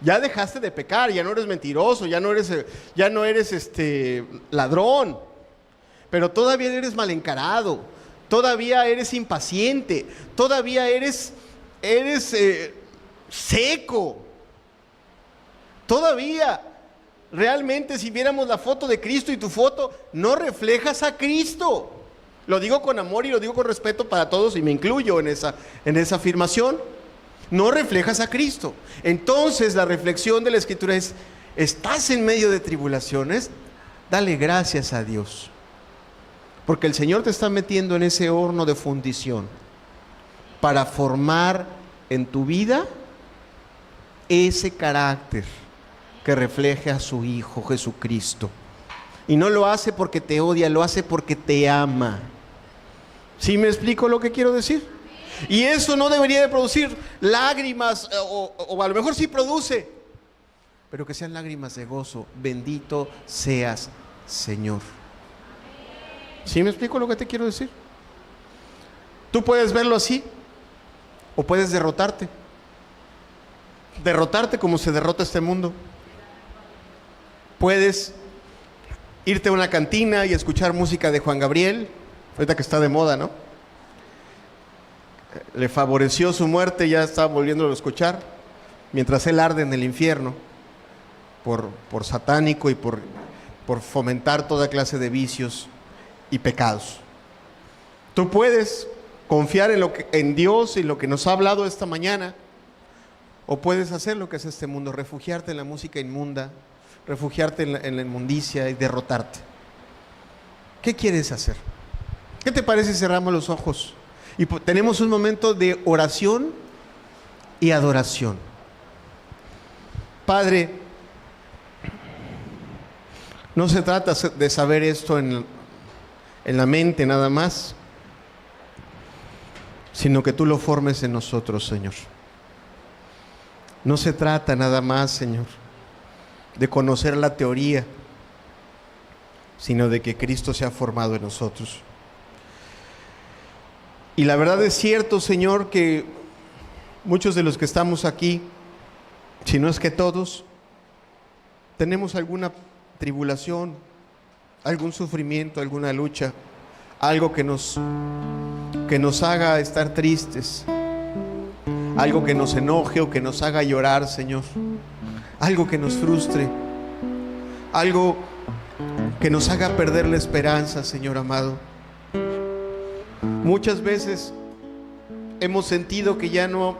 Ya dejaste de pecar, ya no eres mentiroso, ya no eres ladrón. Pero todavía eres mal encarado, todavía eres impaciente, todavía eres seco. Todavía, realmente, si viéramos la foto de Cristo y tu foto, no reflejas a Cristo. Lo digo con amor y lo digo con respeto para todos y me incluyo en esa afirmación. No reflejas a Cristo. Entonces la reflexión de la Escritura es: ¿estás en medio de tribulaciones? Dale gracias a Dios, porque el Señor te está metiendo en ese horno de fundición para formar en tu vida ese carácter que refleje a su Hijo Jesucristo. Y no lo hace porque te odia, lo hace porque te ama. ¿Sí me explico lo que quiero decir? Y eso no debería de producir lágrimas, o a lo mejor sí produce, pero que sean lágrimas de gozo. Bendito seas, Señor. ¿Sí me explico lo que te quiero decir? Tú puedes verlo así, o puedes derrotarte. Derrotarte como se derrota este mundo. Puedes irte a una cantina y escuchar música de Juan Gabriel, ahorita que está de moda, ¿no? Le favoreció su muerte, ya está volviéndolo a escuchar, mientras él arde en el infierno por satánico y por fomentar toda clase de vicios y pecados. Tú puedes confiar en Dios y lo que nos ha hablado esta mañana, o puedes hacer lo que es este mundo, refugiarte en la música inmunda, refugiarte en la inmundicia y derrotarte. ¿Qué quieres hacer? ¿Qué te parece si cerramos los ojos y tenemos un momento de oración y adoración? Padre, no se trata de saber esto en la mente nada más, sino que tú lo formes en nosotros, Señor. No se trata nada más, Señor, de conocer la teoría, sino de que Cristo se ha formado en nosotros. Y la verdad es cierto, Señor, que muchos de los que estamos aquí, si no es que todos, tenemos alguna tribulación, algún sufrimiento, alguna lucha, algo que nos haga estar tristes, algo que nos enoje o que nos haga llorar, Señor, algo que nos frustre, algo que nos haga perder la esperanza, Señor amado. Muchas veces hemos sentido que ya no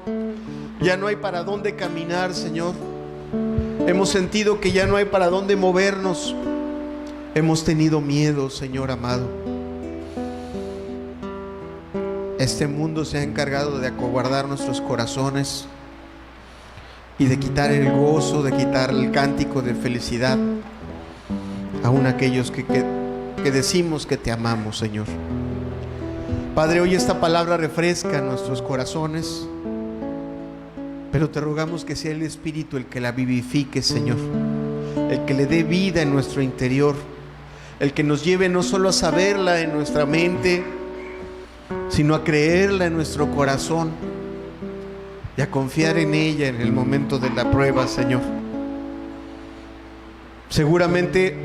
hay para dónde caminar, Señor. Hemos sentido que ya no hay para dónde movernos. Hemos tenido miedo, Señor amado. Este mundo se ha encargado de acobardar nuestros corazones y de quitar el gozo, de quitar el cántico de felicidad, aún aquellos que decimos que te amamos, Señor. Padre, hoy esta palabra refresca nuestros corazones, pero te rogamos que sea el Espíritu el que la vivifique, Señor, el que le dé vida en nuestro interior, el que nos lleve no solo a saberla en nuestra mente, sino a creerla en nuestro corazón y a confiar en ella en el momento de la prueba, Señor. Seguramente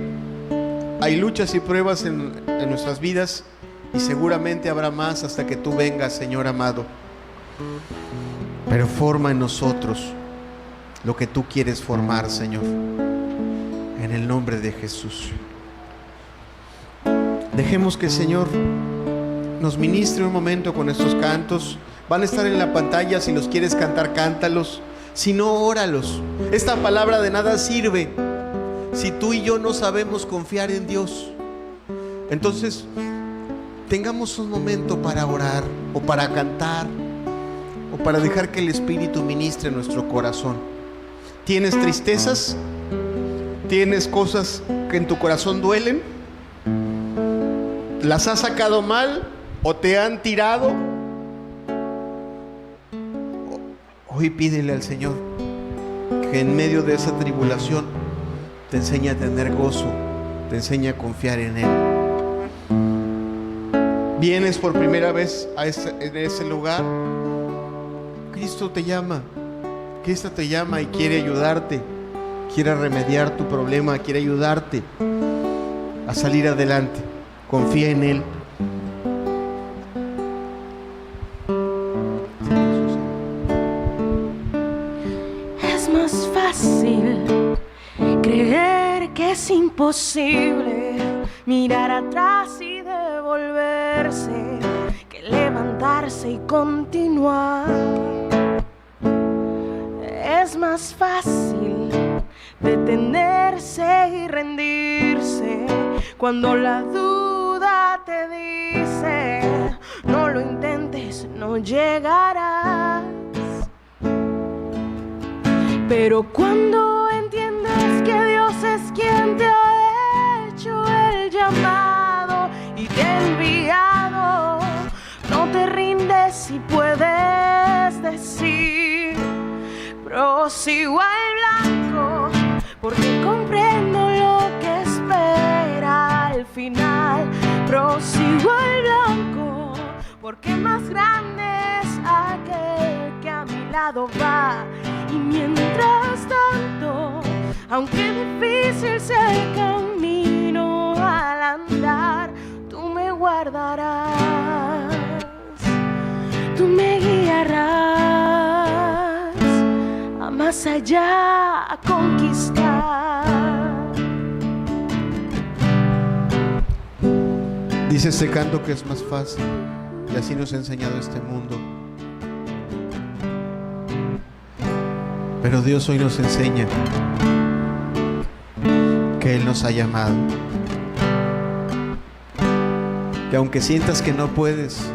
hay luchas y pruebas en nuestras vidas, y seguramente habrá más hasta que tú vengas, Señor amado. Pero forma en nosotros lo que tú quieres formar, Señor, en el nombre de Jesús. Dejemos que el Señor nos ministre un momento con estos cantos. Van a estar en la pantalla. Si los quieres cantar, cántalos. Si no, óralos. Esta palabra de nada sirve si tú y yo no sabemos confiar en Dios. Entonces, tengamos un momento para orar, o para cantar, o para dejar que el Espíritu ministre nuestro corazón. ¿Tienes tristezas? ¿Tienes cosas que en tu corazón duelen? ¿Las has sacado mal o te han tirado? Hoy pídele al Señor que en medio de esa tribulación te enseñe a tener gozo, te enseñe a confiar en Él. vienes por primera vez en ese lugar, Cristo te llama. Cristo te llama y quiere ayudarte, quiere remediar tu problema, quiere ayudarte a salir adelante. Confía en Él. Es más fácil creer que es imposible mirar atrás y devolverse que levantarse y continuar. Es más fácil detenerse y rendirse cuando la duda te dice no lo intentes, no llegarás. Pero cuando entiendes que Dios es quien te ha hecho el llamado y te ha enviado, no te rindes y puedes decir: prosigo al blanco, porque comprendo lo que espera al final. Prosigo al blanco, porque más grande es aquel que a mi lado va. Y mientras tanto, aunque difícil sea el camino al andar, tú me guardarás, tú me guiarás a más allá a conquistar. Dice este canto que es más fácil, y así nos ha enseñado este mundo. Pero Dios hoy nos enseña que Él nos ha llamado, que aunque sientas que no puedes,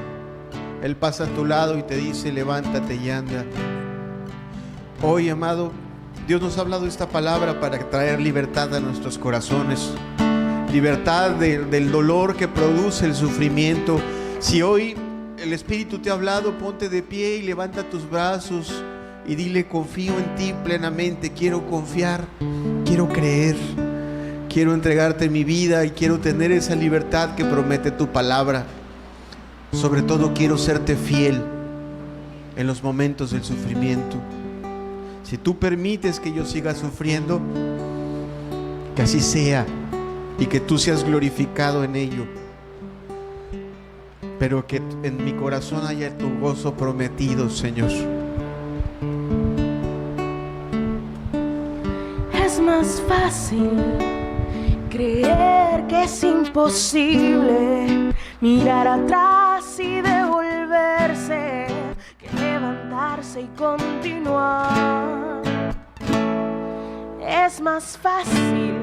Él pasa a tu lado y te dice: levántate y anda. Hoy, amado, Dios nos ha hablado esta palabra para traer libertad a nuestros corazones, libertad del dolor que produce el sufrimiento. Si hoy el Espíritu te ha hablado, ponte de pie y levanta tus brazos y dile: confío en ti plenamente, quiero confiar, quiero creer, quiero entregarte mi vida y quiero tener esa libertad que promete tu palabra. Sobre todo quiero serte fiel en los momentos del sufrimiento. Si tú permites que yo siga sufriendo, que así sea y que tú seas glorificado en ello, pero que en mi corazón haya tu gozo prometido, Señor. Es más fácil creer que es imposible mirar atrás y devolverse que levantarse y continuar. Es más fácil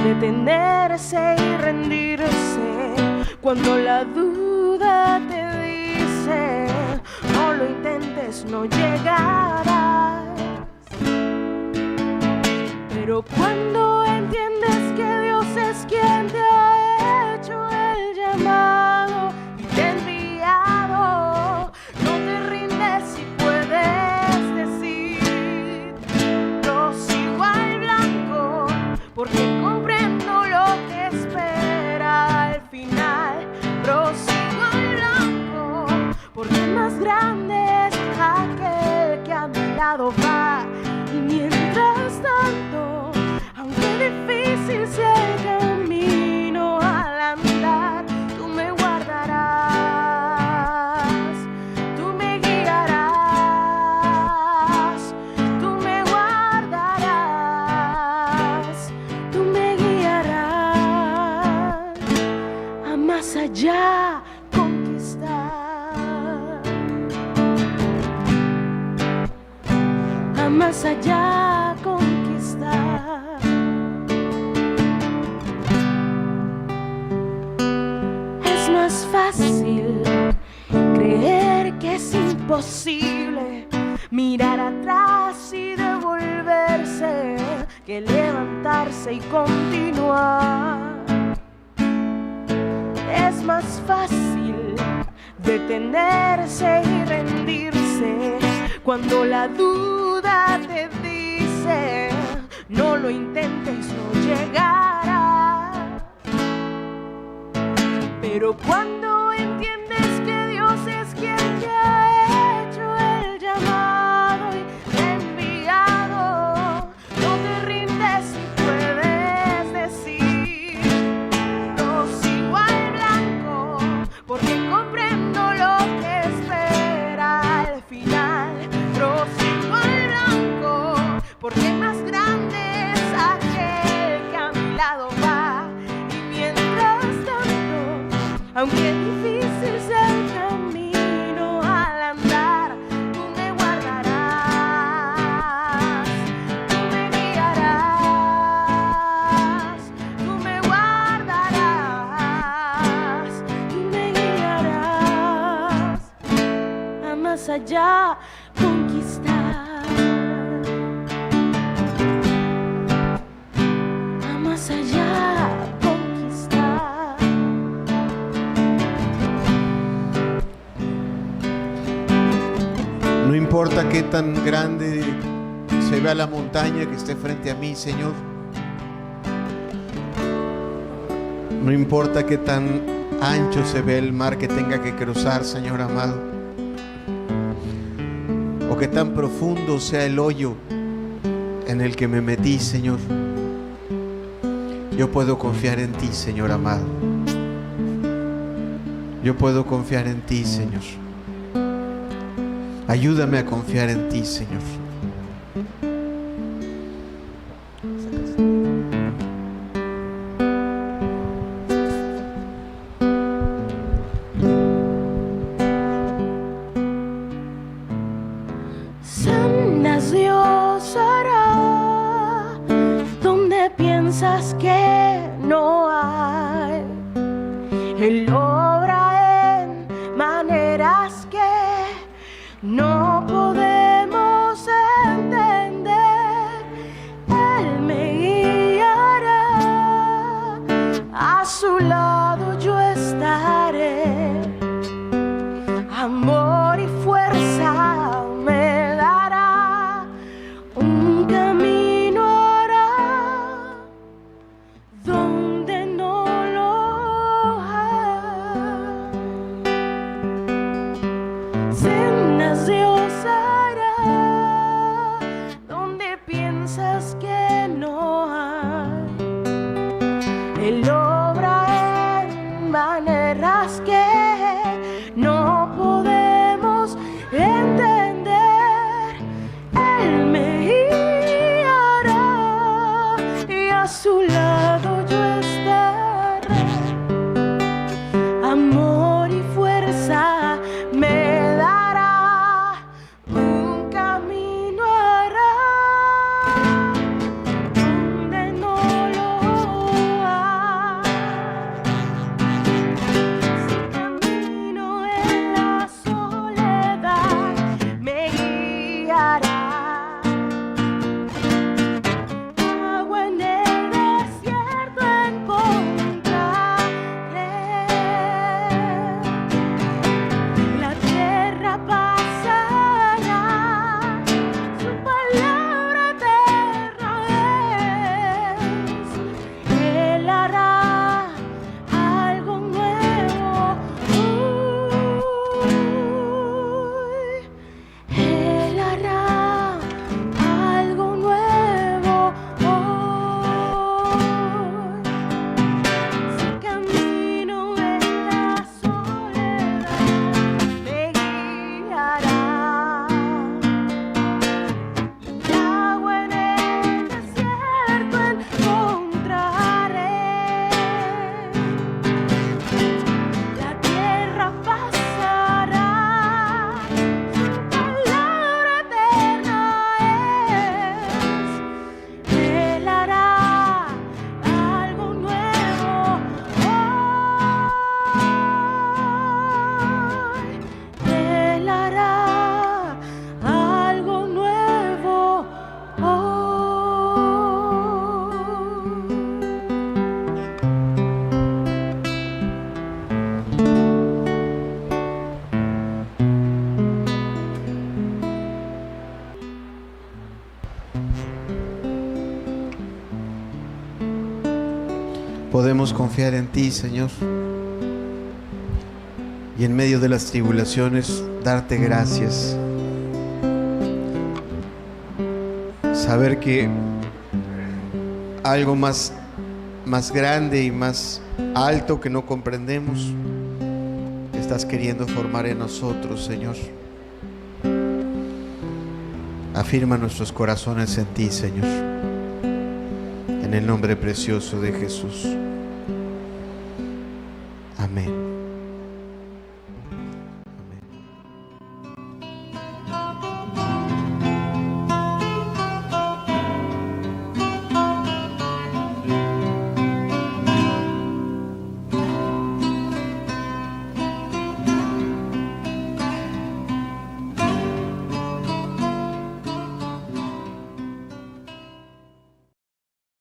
detenerse y rendirse cuando la duda te dice no lo intentes, no llegarás. Pero cuando entiendes que Dios es quien te ha hecho el llamado y te ha enviado, no te rindes y puedes decir: prosigo al blanco, porque comprendo lo que espera al final. Prosigo al blanco, porque más grande es aquel que a mi lado va. Y mientras tanto, aunque difícil sea el camino al andar, tú me guardarás, tú me guiarás, tú me guardarás, tú me guiarás a más allá conquistar, a más allá conquistar. Es más fácil creer que es imposible mirar atrás y devolverse que levantarse y continuar. Es más fácil detenerse y rendirse cuando la duda te dice no lo intentes, no llegarás. Pero cuando entiendes que Dios es quien te ha hecho el llamado y te ha enviado, no te rindes y puedes decir: prosigo al blanco, porque comprendo lo que espera al final. Prosigo al blanco, porque más grande es aquel que a mi lado va. Y mientras tanto, aunque difícil sea el camino al andar, tú me guardarás, tú me guiarás, tú me guardarás, tú me guiarás a más allá conquistar, a más allá conquistar. No importa qué tan grande se vea la montaña que esté frente a mí, Señor. No importa qué tan ancho se ve el mar que tenga que cruzar, Señor amado. O qué tan profundo sea el hoyo en el que me metí, Señor. Yo puedo confiar en ti, Señor amado. Yo puedo confiar en ti, Señor. Ayúdame a confiar en ti, Señor. Sanas Dios hará donde piensas que no hay. Él obra en maneras que no podemos entender. Él me guiará, a su lado yo estaré. Amor y fuerza me dará, un camino hará donde no lo hay. Cenas Dios hará donde piensas que no hay. Él obra en maneras que no podemos entender. Él me guiará y a su lado yo estaré. Amor y fuerza me dará, un camino hará donde no lo hay. Si camino en la soledad, me guiará. Agua en el desierto encontraré. La tierra pasará, su palabra eterna es. Él hará algo nuevo hoy. Él hará algo nuevo hoy. Si camino en la soledad, me guiará. Y agua en el desierto encontraré. La tierra pasará, su palabra eterna es. Él hará algo nuevo hoy. Él hará algo nuevo hoy. Podemos confiar en ti, Señor. y en medio de las tribulaciones darte gracias. Saber que algo más grande y más alto que no comprendemos estás queriendo formar en nosotros, Señor. Afirma nuestros corazones en ti, Señor, en el nombre precioso de Jesús. Amén.